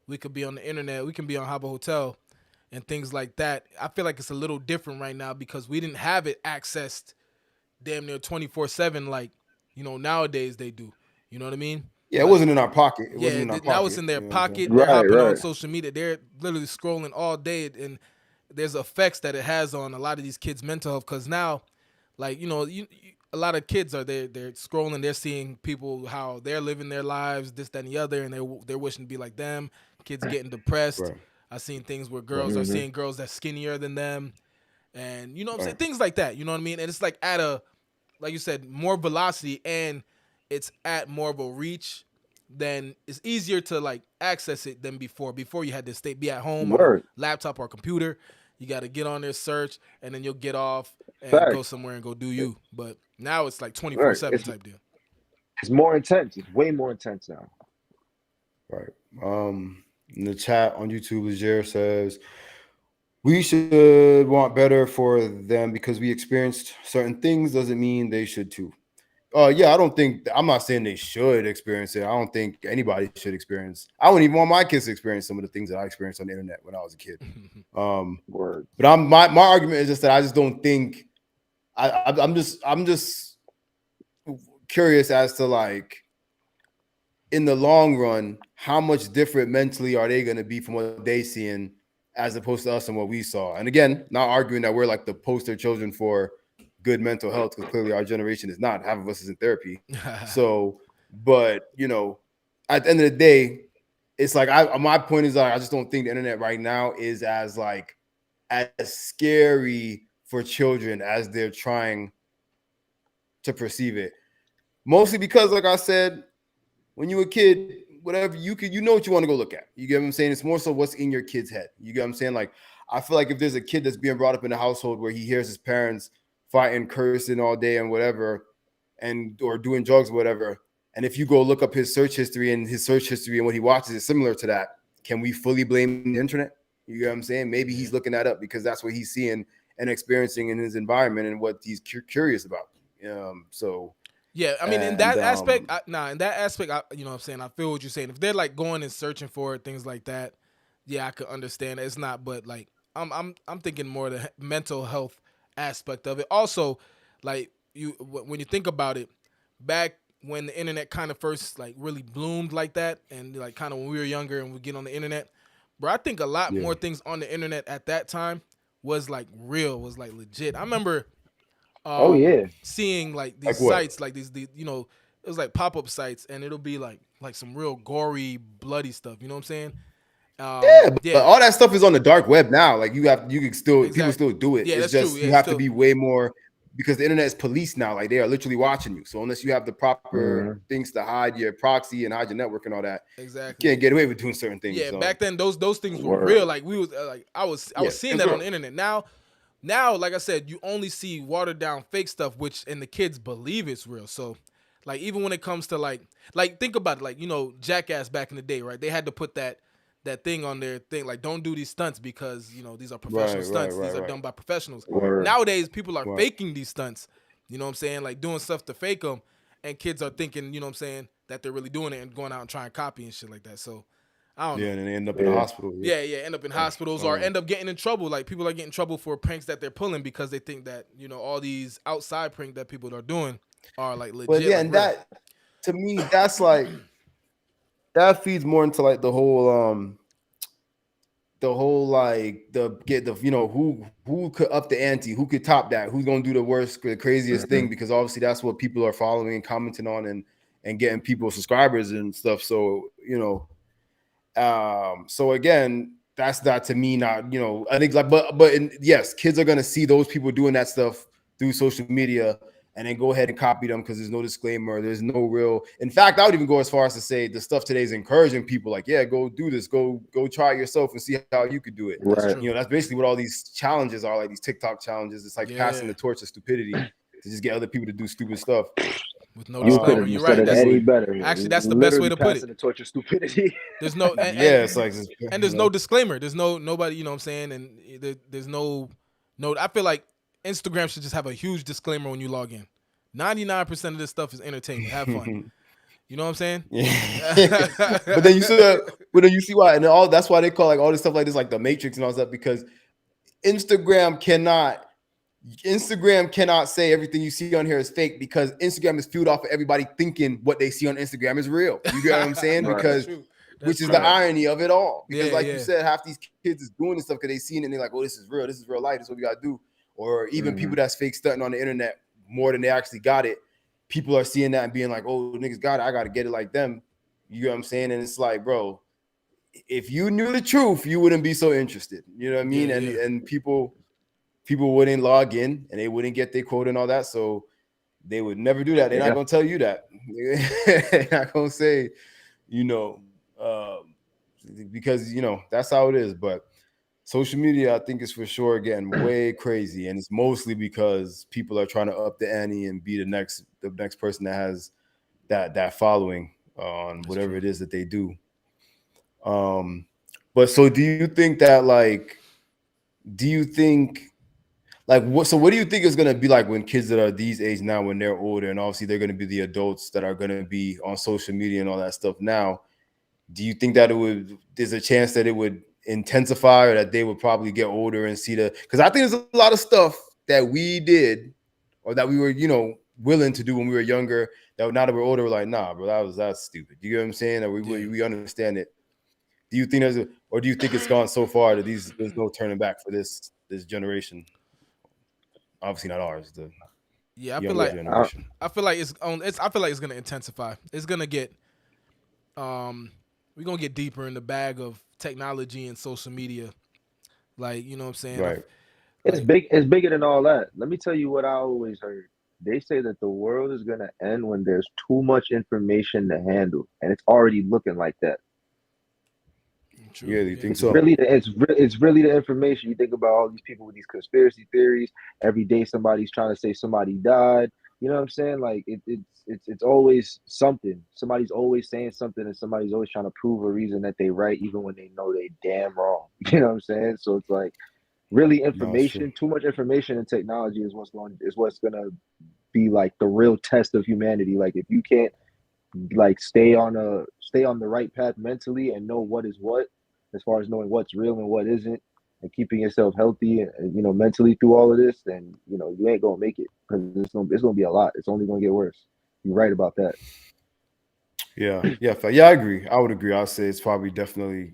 we could be on the internet, we can be on Habbo Hotel and things like that. I feel like it's a little different right now because we didn't have it accessed damn near 24/7 like nowadays they do. You know what I mean? Yeah, it Like wasn't in our pocket. It wasn't yeah, in our now it's pocket. in their You know what I'm saying? pocket. They're Right, hopping on right. social media. They're literally scrolling all day, and there's effects that it has on a lot of these kids' mental health. Because now, like a lot of kids are there. They're scrolling. They're seeing people how they're living their lives, this, that, and the other, and they're wishing to be like them. Kids getting depressed. Right. I've seen things where Right. girls are Hmm. seeing girls that's skinnier than them, and you know what I'm saying, Right. things like that. You know what I mean? And it's like at a like you said, more velocity, and it's at more of a reach. Then it's easier to like access it than before. Before you had to be at home on a Word. laptop or computer. You got to get on there, search, and then you'll get off and go Facts. somewhere and go do you. But now it's like twenty four Right. seven type deal. It's more intense. It's way more intense now. Right. In the chat on YouTube, Leger says we should want better for them because we experienced certain things doesn't mean they should too. Yeah, I don't think I'm not saying they should experience it. I don't think anybody should experience. I wouldn't even want my kids to experience some of the things that I experienced on the internet when I was a kid. Um, Word. but my argument is just that I just don't think I'm just curious as to like in the long run, how much different mentally are they going to be from what they seeing as opposed to us and what we saw? And again, not arguing that we're like the poster children for good mental health because clearly our generation is not. Half of us is in therapy. So, but at the end of the day, it's like my point is like I just don't think the internet right now is as scary for children as they're trying to perceive it. Mostly because, like I said, when you were a kid, whatever you could, what you want to go look at. You get what I'm saying? It's more so what's in your kid's head. You get what I'm saying? Like, I feel like if there's a kid that's being brought up in a household where he hears his parents fighting, cursing all day and whatever, and or doing drugs or whatever, and if you go look up his search history and what he watches is similar to that, can we fully blame the internet? You get what I'm saying? Maybe Yeah. he's looking that up because that's what he's seeing and experiencing in his environment and what he's curious about. So Yeah, I mean, in and that aspect, in that aspect, you know what I'm saying? I feel what you're saying. If they're like going and searching for it, things like that, yeah, I could understand. It's not, but like, I'm thinking more the mental health aspect of it. Also, like when you think about it, back when the internet kind of first like really bloomed like that, and like kind of when we were younger and we get on the internet, bro, I think a lot yeah. more things on the internet at that time was like real, was like legit. I remember Oh yeah. seeing like these Like what? sites, like these it was like pop up sites, and it'll be like some real gory, bloody stuff. You know what I'm saying? Yeah, but Yeah, all that stuff is on the dark web now. Like you can still people exactly. still do it. Yeah, It's that's true. just Yeah, you it's have to still be way more because the internet is police now. Like they are literally watching you. So unless you have the proper Hmm. things to hide your proxy and hide your network and all that, you exactly. can't get away with doing certain things. Yeah, So back then those things were real. Word. Like we was like I yeah, was seeing it's that on the real. internet. Now, like I said, you only see watered down fake stuff, which and the kids believe it's real. So, like even when it comes to like think about it, like Jackass back in the day, right? They had to put that thing on their thing, like don't do these stunts because these are professional Right, right, stunts. These right, are right, done by professionals. Word. Nowadays, people are right. faking these stunts. You know what I'm saying? Like doing stuff to fake them, and kids are thinking, you know what I'm saying, that they're really doing it and going out and trying to copy and shit like that. So, I don't Yeah, know. and then they end up in the Yeah. hospital. Yeah. Yeah, end up in hospitals or Um, end up getting in trouble. Like people are getting in trouble for pranks that they're pulling because they think that all these outside pranks that people are doing are like but legit, yeah, like and real. that to me, that's like that feeds more into like the whole like the get the who could up the ante, who could top that, who's gonna do the worst, the craziest Hmm. thing, because obviously that's what people are following and commenting on and getting people subscribers and stuff. So so again, that's not to me not I think like yes, kids are gonna see those people doing that stuff through social media, and then go ahead and copy them because there's no disclaimer. There's no real. In fact, I would even go as far as to say the stuff today is encouraging people like, yeah, go do this, go try it yourself and see how you could do it. That's Right. true. That's basically what all these challenges are, like these TikTok challenges. It's like passing Yeah, the torch of stupidity to just get other people to do stupid stuff. with no You disclaimer. couldn't You're have said right. it That's any better. actually that's the best way Literally to put it. passing the torch of stupidity. There's no Yeah, it's like, and there's no disclaimer. There's nobody. You know what I'm saying? And there's no. I feel like Instagram should just have a huge disclaimer when you log in. 99% of this stuff is entertainment. Have fun. You know what I'm saying? yeah. But then you see that, but then you see why, and all that's why they call like all this stuff like this, like the Matrix and all that, because Instagram cannot Instagram cannot say everything you see on here is fake because Instagram is fueled off of everybody thinking what they see on Instagram is real. You get what I'm saying? Right. That's Because true. That's which is true. the irony of it all. Because Yeah, like you yeah. said, half these kids is doing this stuff because they seen it and they're like, oh, this is real. This is real life. This is what we got to do. Or even people that's fake stunting on the internet more than they actually got it. People are seeing that and being like, oh, niggas got it. I got to get it like them. You know what I'm saying? And it's like, bro, if you knew the truth, you wouldn't be so interested. You know what I mean? Yeah, And yeah. and people wouldn't log in and they wouldn't get their quote and all that. So they would never do that. They're not Yeah. gonna tell you that. They're not gonna say, you know, because that's how it is. But social media, I think, is for sure getting way crazy, and it's mostly because people are trying to up the ante and be the next person that has that following on That's whatever true. it is that they do. But so do you think that do you think what do you think is going to be like when kids that are these age now, when they're older, and obviously they're going to be the adults that are going to be on social media and all that stuff now? Do you think that there's a chance that it would intensify, or that they would probably get older and see because I think there's a lot of stuff that we did or that we were, willing to do when we were younger, that now that we're older, we're like, nah, bro, that's stupid. You get what I'm saying? That Yeah. we understand it. Do you think or do you think it's gone so far that there's no turning back for this generation? Obviously not ours, the Yeah, I feel younger like I, generation. I feel like it's on. It's I feel like it's gonna intensify. It's gonna get we're gonna get deeper in the bag of technology and social media. Like you know what I'm saying. Right. it's Like big. It's bigger than all that. Let me tell you what I always heard. They say that the world is gonna end when there's too much information to handle, and it's already looking like that. true. Yeah, do you Yeah. think It's so? really it's really the information. You think about all these people with these conspiracy theories. Every day somebody's trying to say somebody died. You know what I'm saying? Like it's always something. Somebody's always saying something, and somebody's always trying to prove a reason that they right, even when they know they damn wrong. You know what I'm saying? So it's like really No, it's true. information. Too much information and technology is what's gonna be like the real test of humanity. Like if you can't like stay on the right path mentally and know what is what, as far as knowing what's real and what isn't, and keeping yourself healthy and mentally through all of this, then you ain't gonna make it, because it's gonna be a lot. It's only gonna get worse. You're right about that. Yeah, I agree. I would agree. I'd say it's probably definitely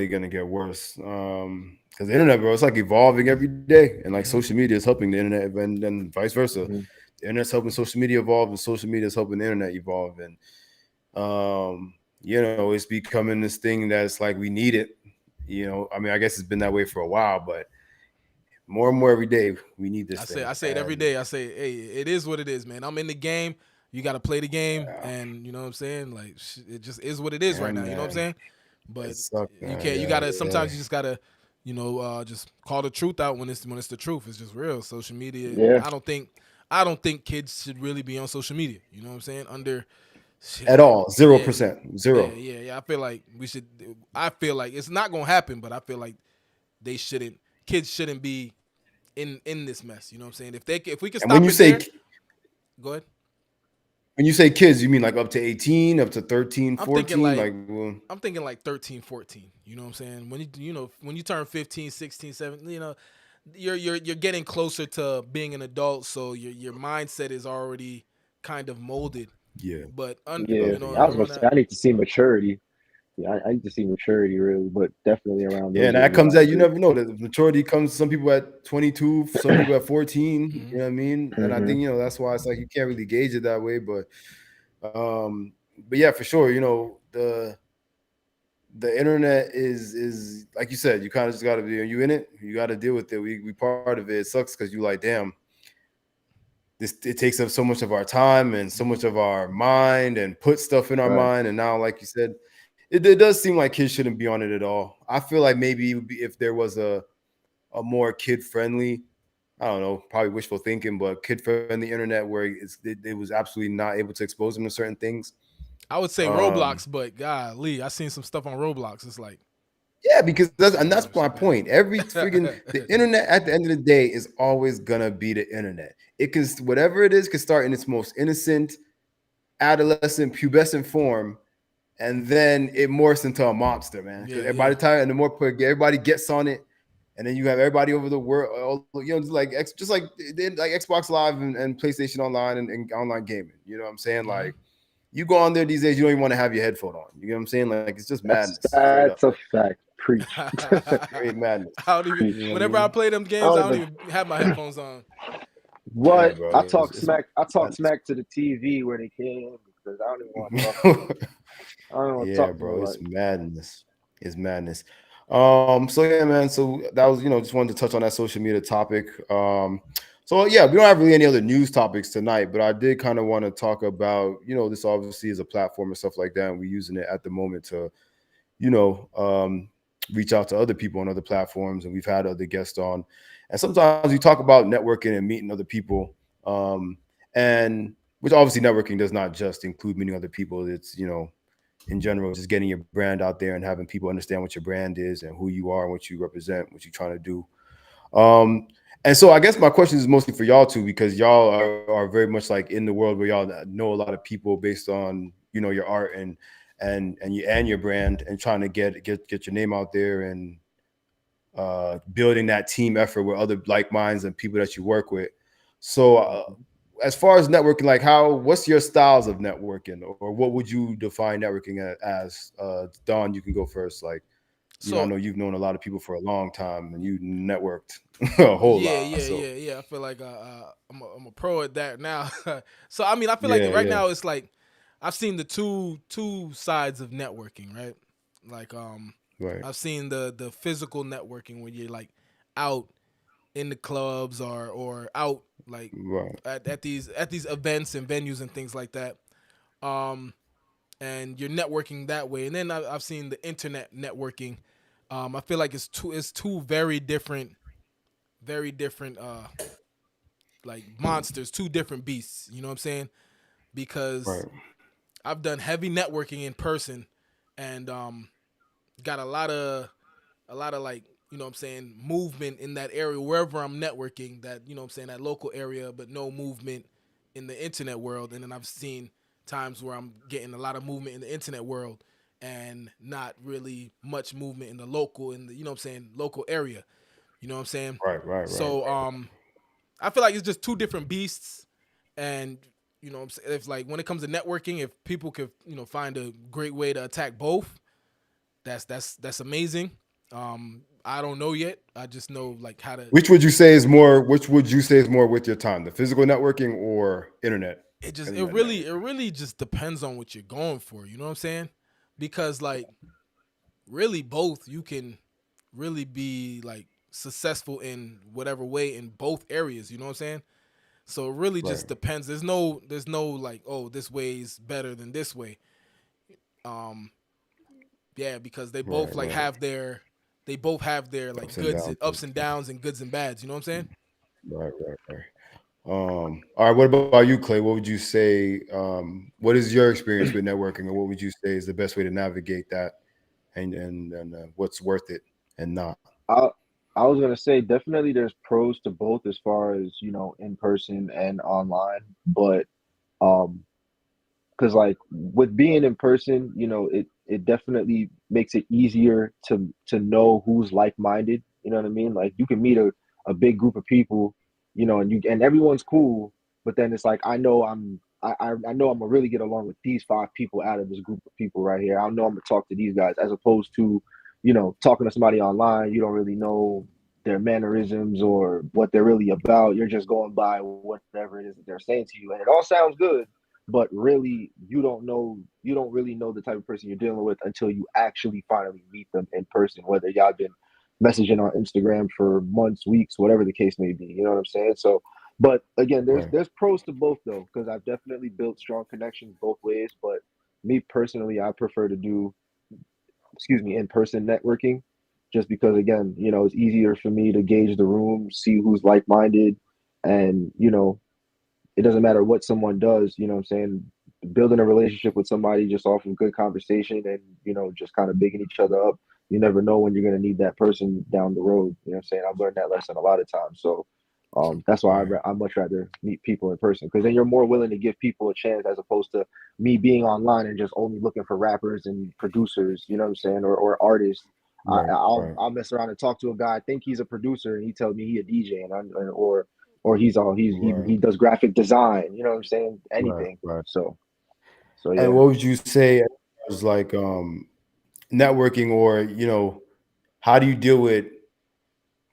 gonna get worse. Because the internet, bro, it's like evolving every day, and like Hmm. social media is helping the internet, and then vice versa. Mhm. The internet's helping social media evolve, and social media is helping the internet evolve. And it's becoming this thing that's like we need it. I mean, I guess it's been that way for a while, but more and more every day we need this I thing. say it every And day. I say, hey, it is what it is, man. I'm in the game. You got to play the game, and you know what I'm saying. Like it just is what it is right and now. You know what I'm man, saying. it But sucks, you man. can't. You Yeah, gotta. yeah. Sometimes you just gotta. Just call the truth out when it's the truth. It's just real. Social media. Yeah. I don't think kids should really be on social media. You know what I'm saying? Under shit, At like all, zero yeah, percent, yeah, zero. yeah, yeah. I feel like we should. I feel like it's not gonna happen, but I feel like they shouldn't. Kids shouldn't be in this mess. You know what I'm saying? If we can And when stop you it say there, go ahead. kids, you mean like up to 18, up to 13, I'm thinking 14? like Like, well, I'm thinking like 13, 14. You know what I'm saying? When you turn 15, 16, 17, you're getting closer to being an adult, so your mindset is already kind of molded. yeah. But Yeah. Okay, I yeah. was gonna around say that, I need to see maturity. Yeah, I need to see maturity really, but definitely around Yeah, those and that ages, comes I at you agree. never know. The maturity comes some people at 22, some people at 14, hmm you know what I mean? And I Hmm. think, that's why it's like you can't really gauge it that way. But yeah, for sure, the internet is like you said, you kind of just gotta be, are you in it? You gotta deal with it. We part of it. It sucks because you like, damn, this it takes up so much of our time and so much of our mind and put stuff in our Right. mind. And now, like you said, it does seem like kids shouldn't be on it at all. I feel like maybe it would be, if there was a more kid friendly, I don't know, probably wishful thinking, but kid friendly internet where it was absolutely not able to expose them to certain things. I would say Um, Roblox, but golly, I seen some stuff on Roblox. It's like yeah, because that's spoilers, my man. point. Every freaking the internet at the end of the day is always gonna be the internet. It can whatever it is can start in its most innocent, adolescent, pubescent form, and then it morphs into a monster, man. Because Yeah, yeah. everybody tired, and the more everybody gets on it, and then you have everybody over the world, just like like Xbox Live and PlayStation Online and online gaming. You know what I'm saying? Hmm. Like you go on there these days, you don't even want to have your headphone on. You know what I'm saying? Like it's just That's madness, straight up. that's a fact. Preach. Straight madness. I don't even. You know what I Whenever I mean? play them I games, don't I don't even even have my headphones on. Yeah, what bro. I talk Madness. smack to the TV when they can't hear me because I don't even want to talk to them. I don't want to Yeah, talk to bro, it's nobody. madness. It's madness. So yeah, man. So that was, just wanted to touch on that social media topic. So yeah, we don't have really any other news topics tonight, but I did kind of want to talk about, this obviously is a platform and stuff like that, and we're using it at the moment to, you know, um, reach out to other people on other platforms, and we've had other guests on, and sometimes we talk about networking and meeting other people, and which obviously networking does not just include meeting other people. It's in general, just getting your brand out there and having people understand what your brand is and who you are and what you represent, what you're trying to do. Um, and so I guess my question is mostly for y'all too, because y'all are very much like in the world where y'all know a lot of people based on your art and your brand, and trying to get your name out there, and building that team effort with other like minds and people that you work with. So as far as networking, like what's your styles of networking, or what would you define networking as? Don, you can go first. Like, I So know you've known a lot of people for a long time and you networked a whole yeah, lot. yeah, So yeah, yeah. I feel like I'm a pro at that now. So I mean, I feel like yeah, right yeah, now it's like I've seen the two sides of networking, right? Like right, I've seen the physical networking when you're like out in the clubs or out like right, at these events and venues and things like that. Um, and you're networking that way. And then I've seen the internet networking. I feel like it's two very different like monsters, two different beasts. You know what I'm saying? Because right, I've done heavy networking in person, and got a lot of like what I'm saying movement in that area wherever I'm networking. That what I'm saying that local area, but no movement in the internet world. And then I've seen times where I'm getting a lot of movement in the internet world and not really much movement in the local in the what I'm saying local area. You know what I'm saying? right. So I feel like it's just two different beasts, and what I'm saying, if like when it comes to networking, if people could find a great way to attack both, that's amazing. I don't know yet. I just know like how to. Which would you say is more? Which would you say is more with your time, the physical networking or It just it internet really it networking? really just depends on what you're going for. You know what I'm saying? Because like really both you can really be like successful in whatever way in both areas. You know what I'm saying? So it really Right, just depends. There's no like, oh, this way is better than this way. Um, yeah, because they both right, like right. have their like Ups and goods, downs and ups and stuff. downs, and goods and bads. You know what I'm saying? Right. All right. What about you, Clay? What would you say? What is your experience with networking, or what would you say is the best way to navigate that, and what's worth it and not? I I was gonna say definitely there's pros to both as far as in person and online, but um because like with being in person, it definitely makes it easier to know who's like-minded. You know what I mean? Like you can meet a big group of people, and everyone's cool, but then it's like I know I'm gonna really get along with these five people out of this group of people right here. I know I'm gonna talk to these guys as opposed to, talking to somebody online. You don't really know their mannerisms or what they're really about. You're just going by whatever it is that they're saying to you, and it all sounds good, but really you don't really know the type of person you're dealing with until you actually finally meet them in person, whether y'all been messaging on Instagram for months, weeks, whatever the case may be. You know what I'm saying? So But again, Right. there's pros to both though, because I've definitely built strong connections both ways. But me personally, I prefer to do, excuse me, in person networking, just because again, it's easier for me to gauge the room, see who's like minded, and it doesn't matter what someone does. You know what I'm saying? Building a relationship with somebody just off of good conversation and just kind of bigging each other up. You never know when you're gonna need that person down the road. You know what I'm saying? I've learned that lesson a lot of times. So that's why Right. I much rather meet people in person, because then you're more willing to give people a chance as opposed to me being online and just only looking for rappers and producers. You know what I'm saying? Or artists. Right. Right. I'll mess around and talk to a guy. I think he's a producer, and he tells me he a DJ, or he Right. does graphic design. You know what I'm saying? Right. Anything. Right. So And yeah. what would you say as like networking, or how do you deal with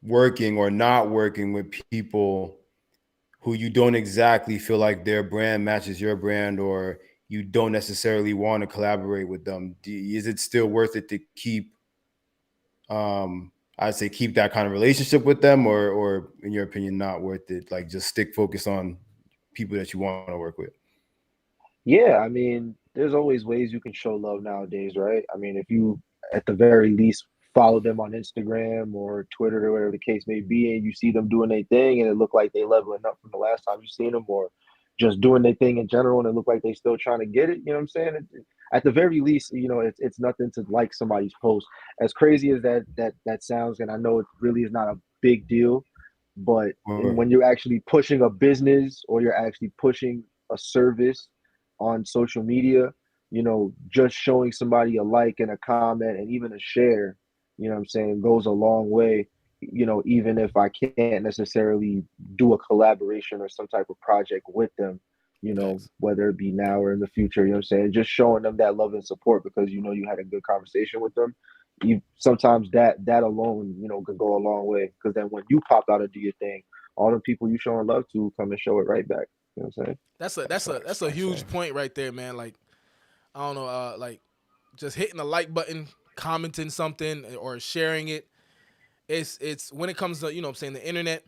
working or not working with people who you don't exactly feel like their brand matches your brand, or you don't necessarily want to collaborate with them? Is it still worth it to keep, I'd say, keep that kind of relationship with them, or in your opinion, not worth it? Like, just stick focused on people that you want to work with. Yeah, I mean, there's always ways you can show love nowadays, right? I mean, if you at the very least follow them on Instagram or Twitter or whatever the case may be, and you see them doing their thing and it look like they leveling up from the last time you seen them, or just doing their thing in general and it look like they still trying to get it, you know what I'm saying? At the very least, it's nothing to like somebody's post. As crazy as that sounds, and I know it really is not a big deal, but Or when you're actually pushing a business or you're actually pushing a service on social media, just showing somebody a like and a comment and even a share, what I'm saying, goes a long way. Even if I can't necessarily do a collaboration or some type of project with them, Facts. whether it be now or in the future, you know what I'm saying? Just showing them that love and support because you had a good conversation with them. Sometimes that alone, could go a long way. Because then when you pop out and do your thing, all the people you showing love to come and show it right back. You know what I'm saying? That's a that's that's a facts. that's a Facts. huge point right there, man. Like I don't know, like just hitting the like button, commenting something, or sharing it. It's when it comes to, what I'm saying, the internet,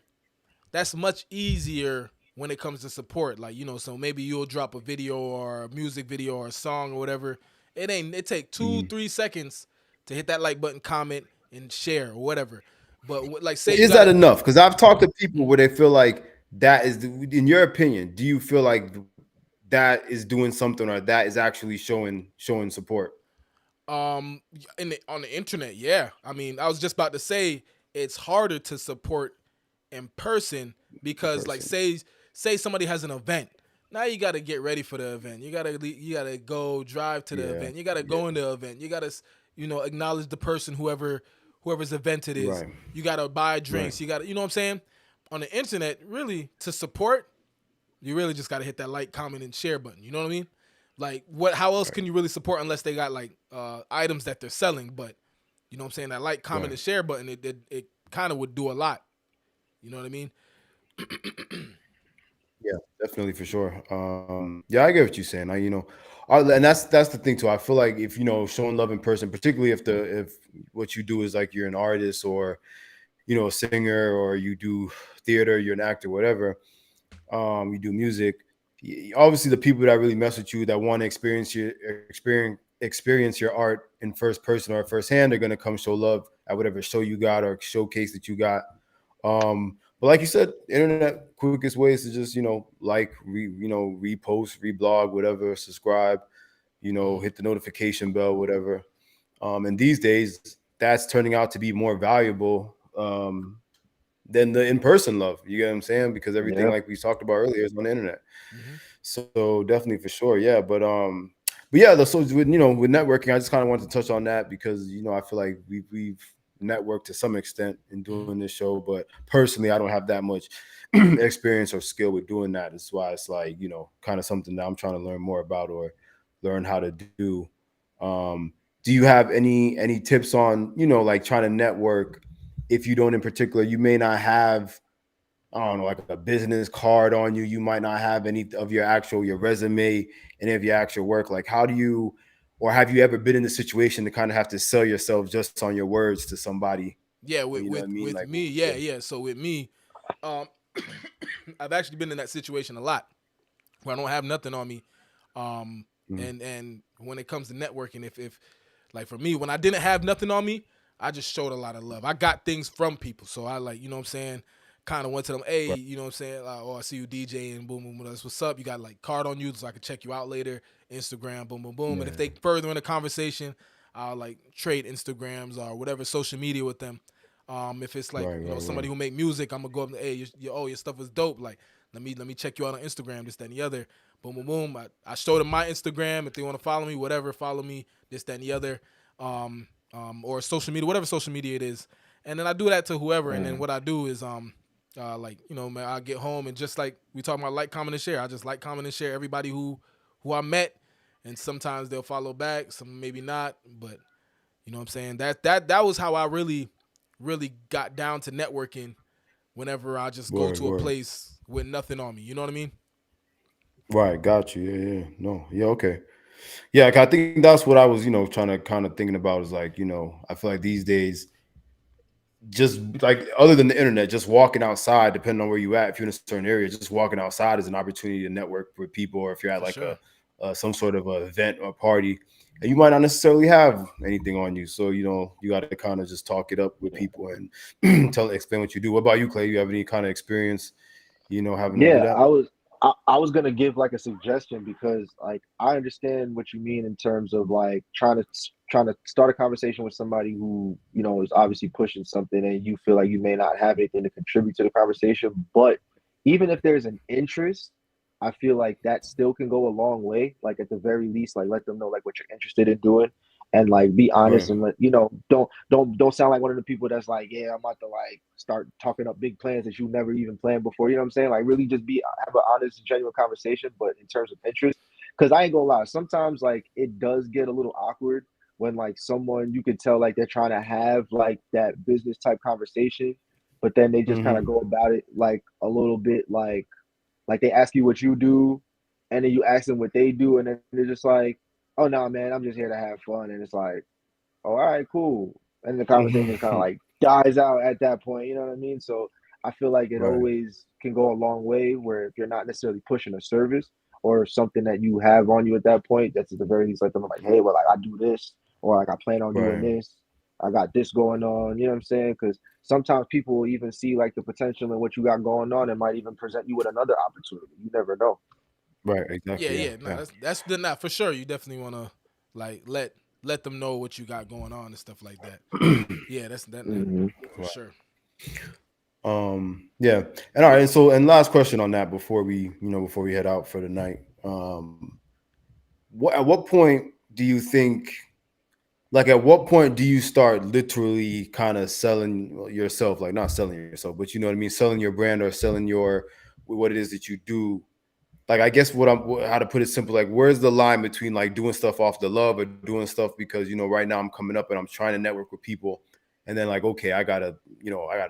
that's much easier when it comes to support. Like, so maybe you'll drop a video or a music video or a song or whatever. It take two, Mhm. 3 seconds to hit that like button, comment, and share or whatever. But like, say you Is got that it. enough? Because I've talked to people where they feel like that is, in your opinion, do you feel like that is doing something, or that is actually showing support? On the internet, yeah. I mean, I was just about to say it's harder to support in person In because, like, person. say somebody has an event. Now you got to get ready for the event. You gotta go drive to the Yeah. event. You gotta Yeah. go in the event. You gotta acknowledge the person, whoever's event it is. Right. You gotta buy Right. drinks. You gotta, what I'm saying. On the internet, really, to support, you really just gotta hit that like, comment, and share button. You know what I mean? Like, what? How else Right. can you really support unless they got like items that they're selling? But you know what I'm saying, that like, comment, Right. and share button, it kind of would do a lot. You know what I mean? Yeah, definitely for sure. Yeah, I get what you're saying. And that's the thing too. I feel like if showing love in person, particularly if what you do is like you're an artist, or a singer, or you do theater, you're an actor, whatever. You do music. Obviously, the people that really mess with you, that want to experience your art in first person or firsthand, are gonna come show love at whatever show you got or showcase that you got. But like you said, internet quickest ways to just like repost, reblog, whatever, subscribe, Mm-hmm. hit the notification bell, whatever. And these days, that's turning out to be more valuable than the in person love. You get what I'm saying? Because everything, Yeah. like we talked about earlier, is on the internet. Mm-hmm. So definitely for sure, yeah. But yeah, so with with networking, I just kind of wanted to touch on that because I feel like we've networked to some extent in doing Mm-hmm. this show, but personally, I don't have that much experience or skill with doing that. That's why it's like kind of something that I'm trying to learn more about or learn how to do. Um, do you have any tips on like trying to network if you don't in particular? You may not have, I don't know, like a business card on you. You might not have any of your resume, any of your actual work. Like, how do you, or have you ever been in the situation to kind of have to sell yourself just on your words to somebody? Yeah, You with know what I with mean? Like, with me, yeah, yeah. So with me, um, I've actually been in that situation a lot where I don't have nothing on me. Um, and when it comes to networking, if like for me, when I didn't have nothing on me, I just showed a lot of love. I got things from people, so I like, you know what I'm saying, kind of went to them, hey, Right. you know what I'm saying, oh, I see you DJing, boom, boom, boom, that's what's up. You got like card on you, so I can check you out later. Instagram, boom, boom, boom. And if Yeah. they further in the conversation, I'll like trade Instagrams or whatever social media with them. If it's like, Right. you know, Right. somebody Right. who make music, I'm gonna go up and, hey, your stuff was dope. Like, let me check you out on Instagram, this, that, and the other. Boom, boom, boom. I showed them my Instagram. If they want to follow me, whatever, follow me, this, that, and the other. Or social media, whatever social media it is. And then I do that to whoever. And then Mm. what I do is, like, you know, man, I get home and just like we talk about like, comment, and share. I just like, comment, and share everybody who I met. And sometimes they'll follow back, some maybe not, but you know what I'm saying? That was how I really got down to networking whenever I just go Word. to a Word. place with nothing on me. You know what I mean? Right. Got you. Yeah. Yeah. No. Yeah. Okay. Yeah. 'Cause I think that's what I was, trying to kind of thinking about is like, I feel like these days, just like other than the internet, just walking outside, depending on where you at, if you're in a certain area, just walking outside is an opportunity to network with people, or if you're at For like sure. some sort of a event or party, and you might not necessarily have anything on you, so you got to kind of just talk it up with people and explain what you do. What about you, Clay? You have any kind of experience, having to do Yeah, that? I was gonna give like a suggestion because like I understand what you mean in terms of like trying to start a conversation with somebody who is obviously pushing something and you feel like you may not have anything to contribute to the conversation. But even if there's an interest, I feel like that still can go a long way. Like at the very least, like let them know like what you're interested in doing and like be honest Right. and don't sound like one of the people that's like, yeah, I'm about to like start talking up big plans that you never even planned before. You know what I'm saying? Like really just be have an honest and genuine conversation, but in terms of interest, because I ain't gonna lie, sometimes like it does get a little awkward when like someone you could tell like they're trying to have like that business type conversation, but then they just kind of Hmm. go about it like a little bit like they ask you what you do, and then you ask them what they do, and then they're just like, "Oh no, man, I'm just here to have fun." And it's like, "Oh, all right, cool." And the conversation just kind of like dies out at that point. You know what I mean? So I feel like it Right. always can go a long way. Where if you're not necessarily pushing a service or something that you have on you at that point, that's at the very least like them like, "Hey, well, like I do this, or like I plan on doing Right. this. I got this going on." You know what I'm saying? Because sometimes people will even see like the potential in what you got going on and might even present you with another opportunity. You never know. Right. Yeah, Exactly. Yeah. yeah. No, Yeah. that's the not for sure. You definitely wanna like let them know what you got going on and stuff like that. Yeah, that's that Hmm. for sure. Yeah. And all right, and so and last question on that before we head out for the night. At what point do you think, like, at what point do you start literally kind of selling yourself, like not selling yourself, but you know what I mean, selling your brand or selling your what it is that you do? Like, I guess how to put it simple, like where's the line between like doing stuff off the love or doing stuff because right now I'm coming up and I'm trying to network with people, and then like, okay, I gotta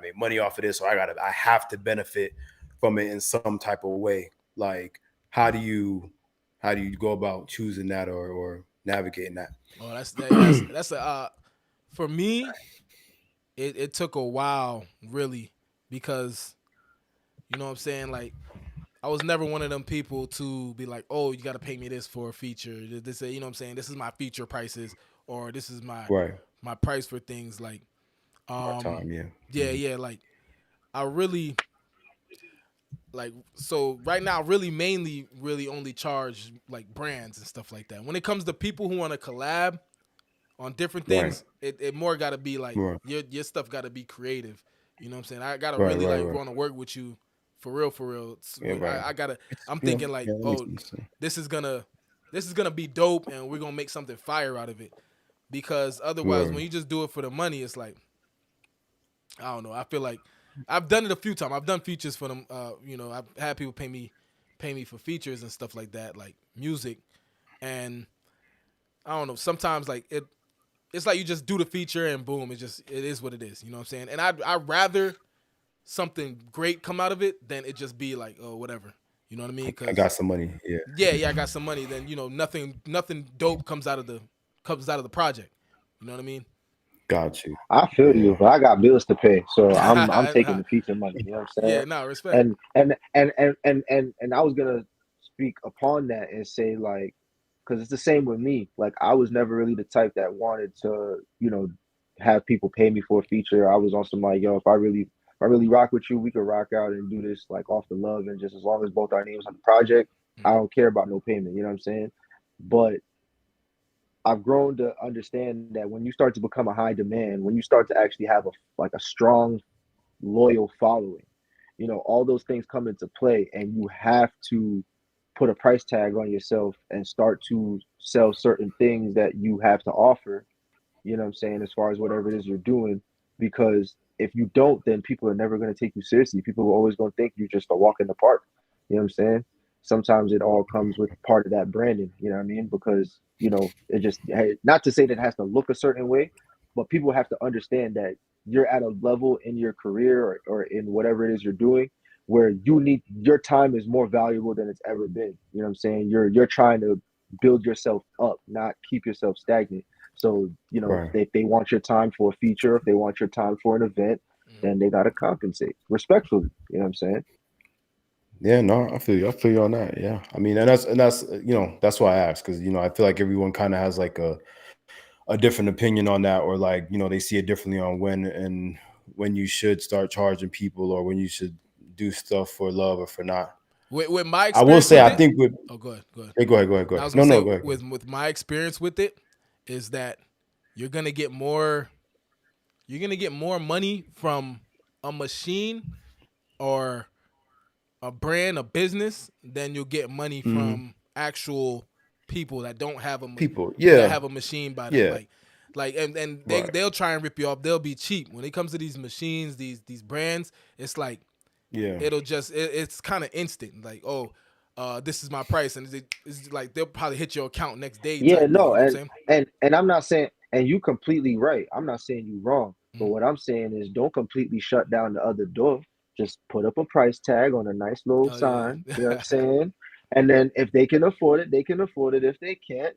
make money off of this, or I have to benefit from it in some type of way. Like, how do you go about choosing that or navigating that? Oh, that's that. Yeah, that's a for me. It took a while really because you know what I'm saying. Like I was never one of them people to be like, oh, you got to pay me this for a feature. This, you know what I'm saying. This is my feature prices, or this is Right. my price for things. Like, Our um, time. Yeah. yeah, yeah. Like I really like so right now, really mainly really only charge like brands and stuff like that. When it comes to people who want to collab on different Right. things, it more got to be like Right. your stuff got to be creative. You know what I'm saying? I gotta Right. really Right. like Right. want to work with you for real, for real. Yeah. Right. I gotta. It's, I'm thinking like, yeah, that makes oh, sense. this is gonna this is gonna be dope, and we're gonna make something fire out of it. Because otherwise, Word. when you just do it for the money, it's like I don't know. I feel like I've done it a few times. I've done features for them. You know, I've had people pay me for features and stuff like that, like music, and I don't know. Sometimes like it's like you just do the feature and boom, it is what it is. You know what I'm saying? And I'd rather something great come out of it than it just be like, oh, whatever. You know what I mean? I Because got some money. Yeah. yeah, yeah, I got some money. Then nothing dope comes out of the project. You know what I mean? Got you. I feel you, Yeah. but I got bills to pay, so I'm taking Nah, the feature money. You know what I'm yeah, saying? nah, respect. And I was gonna speak upon that and say like, because it's the same with me. Like I was never really the type that wanted to, have people pay me for a feature. I was on some like, yo, if I really rock with you, we could rock out and do this like off the love and just as long as both our names on the project, I Mhm. don't care about no payment. You know what I'm saying? But I've grown to understand that when you start to become a high demand, when you start to actually have a strong, loyal following, all those things come into play, and you have to put a price tag on yourself and start to sell certain things that you have to offer, you know what I'm saying, as far as whatever it is you're doing. Because if you don't, then people are never going to take you seriously. People are always going to think you're just a walk in the park. You know what I'm saying? Sometimes it all comes with part of that branding, you know what I mean? Because, it just, hey, not to say that it has to look a certain way, but people have to understand that you're at a level in your career or in whatever it is you're doing where your time is more valuable than it's ever been. You know what I'm saying? You're trying to build yourself up, not keep yourself stagnant. So, Right. if they want your time for a feature, if they want your time for an event, Mhm. then they got to compensate respectfully. You know what I'm saying? Yeah, no, I feel you. I feel you on that. Yeah. I mean, and that's why I asked, because I feel like everyone kind of has like a different opinion on that, or like, they see it differently on when you should start charging people, or when you should do stuff for love or for not. With my I will experience say, with I it, think with oh, go ahead, go ahead. hey, go ahead, go ahead, go Now I ahead. was gonna No, say no, go ahead. Go ahead. with my experience with it is that you're gonna get more you're gonna get more money from a machine or a brand, a business, than you'll get money Mhm. from actual people that don't have People. that Yeah. have a machine by them. Yeah. Like and Right. they'll try and rip you off. They'll be cheap when it comes to these machines, these brands. It's like Yeah. it's kind of instant. Like, oh, this is my price, and it's like they'll probably hit your account next day Yeah, type deal. no, You know what I'm and saying? I'm not saying, and you completely right. I'm not saying you wrong, but what I'm saying is don't completely shut down the other door. Just put up a price tag on a nice little Oh yeah, sign. You know what I'm yeah. saying? And then if they can afford it, they can afford it. If they can't,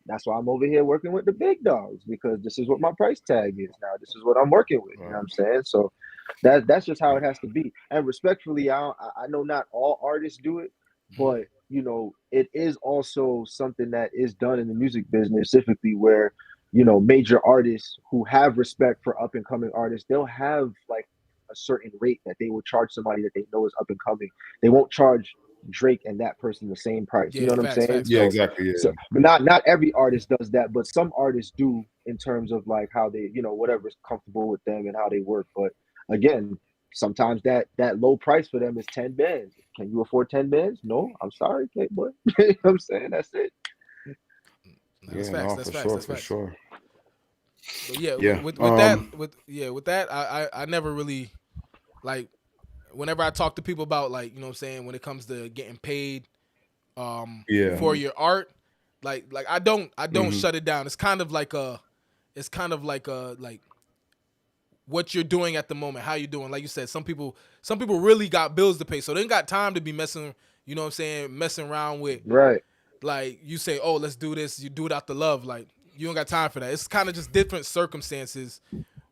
that's why I'm over here working with the big dogs because this is what my price tag is now. This is what I'm working with. You know what Right. I'm saying? So that's just how it has to be. And respectfully, I know not all artists do it, Mhm. but it is also something that is done in the music business specifically where major artists who have respect for up and coming artists, they'll have like a certain rate that they will charge somebody that they know is up and coming. They won't charge Drake and that person the same price. You Yeah, know what I'm facts, saying? facts, Yeah, So, facts. exactly. so Yeah. but not every artist does that, but some artists do in terms of like how they, whatever's comfortable with them and how they work. But again, sometimes that low price for them is 10 bands. Can you afford 10 bands? No, I'm sorry, Kate boy. You know what I'm saying? That's it. No, that's Yeah, facts. no, That's for facts. sure, That's for facts. sure. But yeah, Yeah. with that, I never really like whenever I talk to people about like you know what I'm saying when it comes to getting paid Yeah. for your art, like I don't Hmm. shut it down. It's kind of like a like what you're doing at the moment, how you doing. Like you said, some people really got bills to pay, so they ain't got time to be messing. You know what I'm saying? Messing around with Right. like you say, oh, let's do this. You do it out the love. Like you don't got time for that. It's kind of just different circumstances.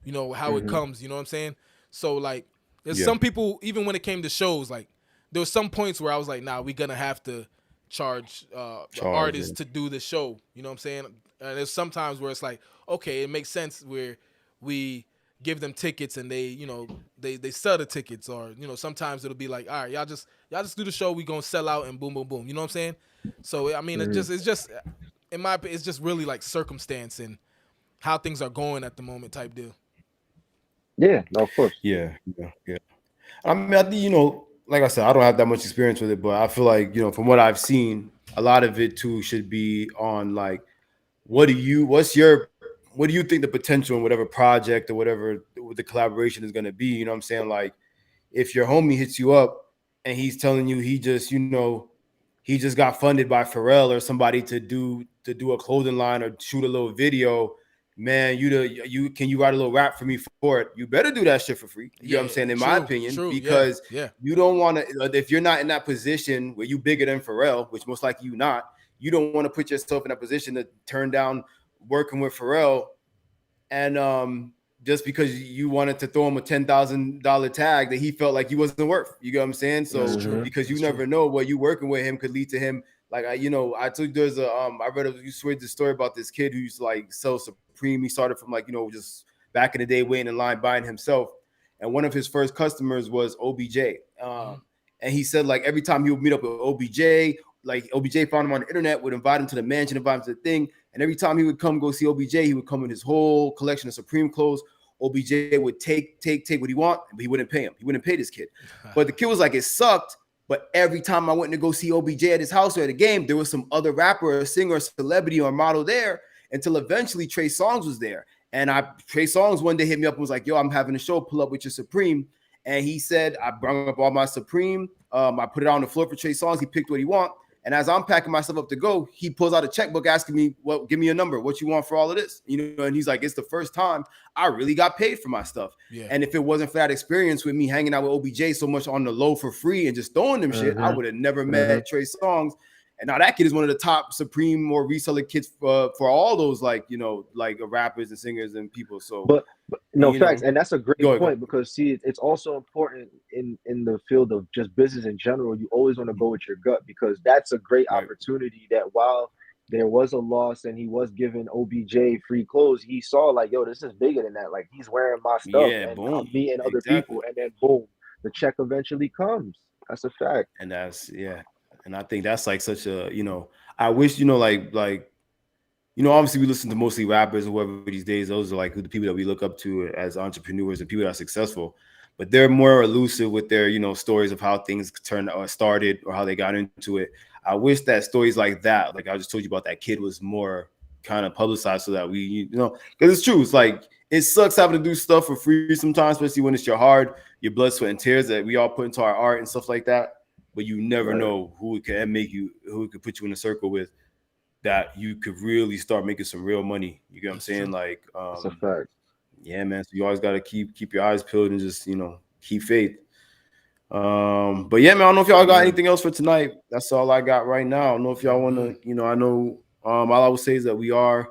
You know how it Hmm. comes. You know what I'm saying? So like, there's Yeah. some people even when it came to shows, like there was some points where I was like, nah, we gonna have to charge the Charge artist it. to do the show. You know what I'm saying? And there's sometimes where it's like, okay, it makes sense where we give them tickets and they, they sell the tickets, or sometimes it'll be like, all right, y'all just do the show. We gonna sell out and boom, boom, boom. You know what I'm saying? So I mean, Hmm. it's just in my opinion, it's just really like circumstance and how things are going at the moment type deal. Yeah. No, of course. Yeah. Yeah. Yeah. I mean, I think, like I said, I don't have that much experience with it, but I feel like, from what I've seen, a lot of it too should be on like, what do you think the potential in whatever project or whatever the collaboration is going to be? You know what I'm saying? Like, if your homie hits you up and he's telling you he just got funded by Pharrell or somebody to do a clothing line or shoot a little video, man, you can you write a little rap for me for it? You better do that shit for free. You know what I'm Yeah, saying? In my true, opinion, true. Yeah, because yeah, you don't want to, if you're not in that position where you bigger than Pharrell, which most likely you not, you don't want to put yourself in a position to turn down working with Pharrell and just because you wanted to throw him a $10,000 tag that he felt like he wasn't worth. You get what I'm saying? That's So true. because you That's never true. know what you working with him could lead to him. Like I told you there's a I read you swear the story about this kid who used to like sell Supreme. He started from like just back in the day waiting in line buying himself, and one of his first customers was OBJ. Mm-hmm. And he said like every time he would meet up with OBJ, like OBJ found him on the internet, would invite him to the mansion, invite him to the thing. And every time he would come go see OBJ, he would come with his whole collection of Supreme clothes. OBJ would take what he want, but he wouldn't pay him. He wouldn't pay this kid. But the kid was like, it sucked. But every time I went to go see OBJ at his house or at a game, there was some other rapper, or singer, or celebrity, or model there until eventually Trey Songz was there. And Trey Songz one day hit me up and was like, yo, I'm having a show, pull up with your Supreme. And he said, I brought up all my Supreme. I put it on the floor for Trey Songz. He picked what he want. And as I'm packing myself up to go, he pulls out a checkbook asking me, "Well, give me a number. What you want for all of this?" And he's like, "It's the first time I really got paid for my stuff. Yeah. And if it wasn't for that experience with me hanging out with OBJ so much on the low for free and just throwing them shit, I would have never met Trey Songz." And now that kid is one of the top Supreme or reseller kids for all those like rappers and singers and people. So, but no facts, and that's a great point because see, it's also important in the field of just business in general. You always want to go with your gut because that's a great opportunity. That while there was a loss and he was giving OBJ free clothes, he saw like, yo, this is bigger than that. Like he's wearing my stuff and I'm meeting other people, and then boom, the check eventually comes. That's a fact. And and I think that's like such a, I wish, obviously we listen to mostly rappers or whoever these days. Those are like the people that we look up to as entrepreneurs and people that are successful. But they're more elusive with their, stories of how things turned or started or how they got into it. I wish that stories like that, like I just told you about that kid, was more kind of publicized so that we, because it's true. It's like, it sucks having to do stuff for free sometimes, especially when it's your hard, your blood, sweat, and tears that we all put into our art and stuff like that. But you never know who it could put you in a circle with that you could really start making some real money. You get what I'm saying? True. Like, that's a fact. Yeah, man. So you always got to keep your eyes peeled and just, keep faith. But yeah, man, I don't know if y'all got anything else for tonight. That's all I got right now. I don't know if y'all want to, I know, all I would say is that we are,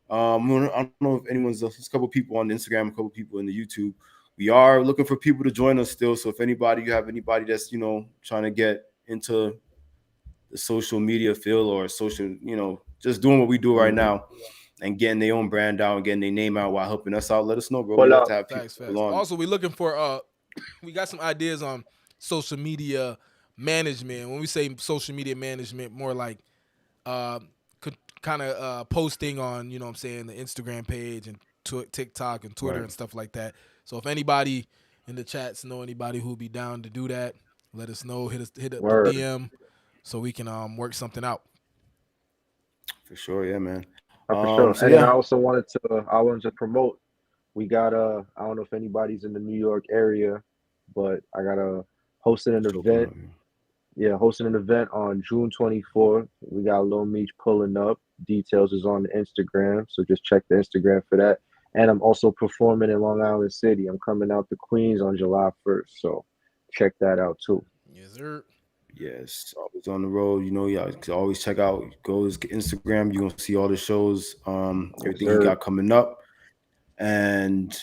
I don't know if there's a couple people on Instagram, a couple people in the YouTube. We are looking for people to join us still. So if you have anybody that's, trying to get into the social media field or social, just doing what we do right now and getting their own brand out and getting their name out while helping us out, let us know, bro. We love to have people along. Also, we're looking for, we got some ideas on social media management. When we say social media management, more like kind of posting on, what I'm saying, the Instagram page and TikTok and Twitter and stuff like that. So if anybody in the chats know anybody who'll be down to do that, let us know. Hit up the DM so we can work something out. For sure, yeah, man. For sure. So, and then I also wanted to promote. We got I don't know if anybody's in the New York area, but I got hosting an event. Yeah, hosting an event on June 24th. We got Lil Meech pulling up. Details is on the Instagram, so just check the Instagram for that. And I'm also performing in Long Island City. I'm coming out to Queens on July 1st, so check that out too. Yes, sir. Yes, always on the road. Y'all can always check out his Instagram. You're gonna see all the shows, everything he got coming up. And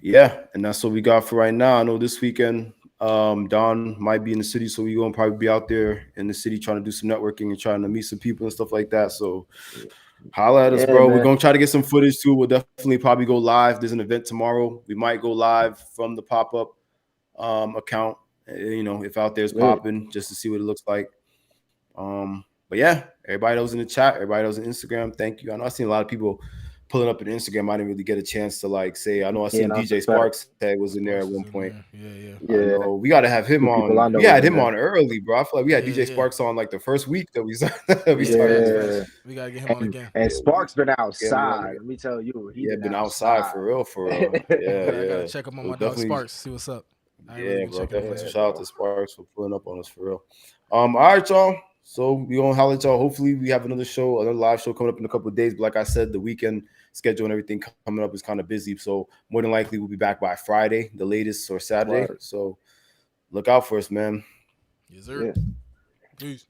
yeah, and that's what we got for right now. I know this weekend, Don might be in the city, so we're gonna probably be out there in the city trying to do some networking and trying to meet some people and stuff like that. So holla at us, bro. Man. We're gonna try to get some footage too. We'll definitely probably go live. There's an event tomorrow. We might go live from the pop-up account. If out there's popping, just to see what it looks like. But yeah, everybody that was in the chat, everybody that was on Instagram, thank you. I know I've seen a lot of people pulling up on Instagram. I didn't really get a chance to say. I know I seen DJ Sparks tag was in there at one point. Yeah. We got to have him on. We had him on early, bro. I feel like we had DJ Sparks on like the first week that we started. We gotta get him on again. And Sparks been outside. Let me tell you, he been outside for real. Yeah, I gotta check up on my dog Sparks. See what's up. Yeah, bro. Definitely shout out to Sparks for pulling up on us for real. All right, y'all. So we gonna holler at y'all. Hopefully we have another live show coming up in a couple of days. But like I said, the weekend schedule and everything coming up is kind of busy. So more than likely we'll be back by Friday, the latest, or Saturday. So look out for us, man. Yes, sir. Peace.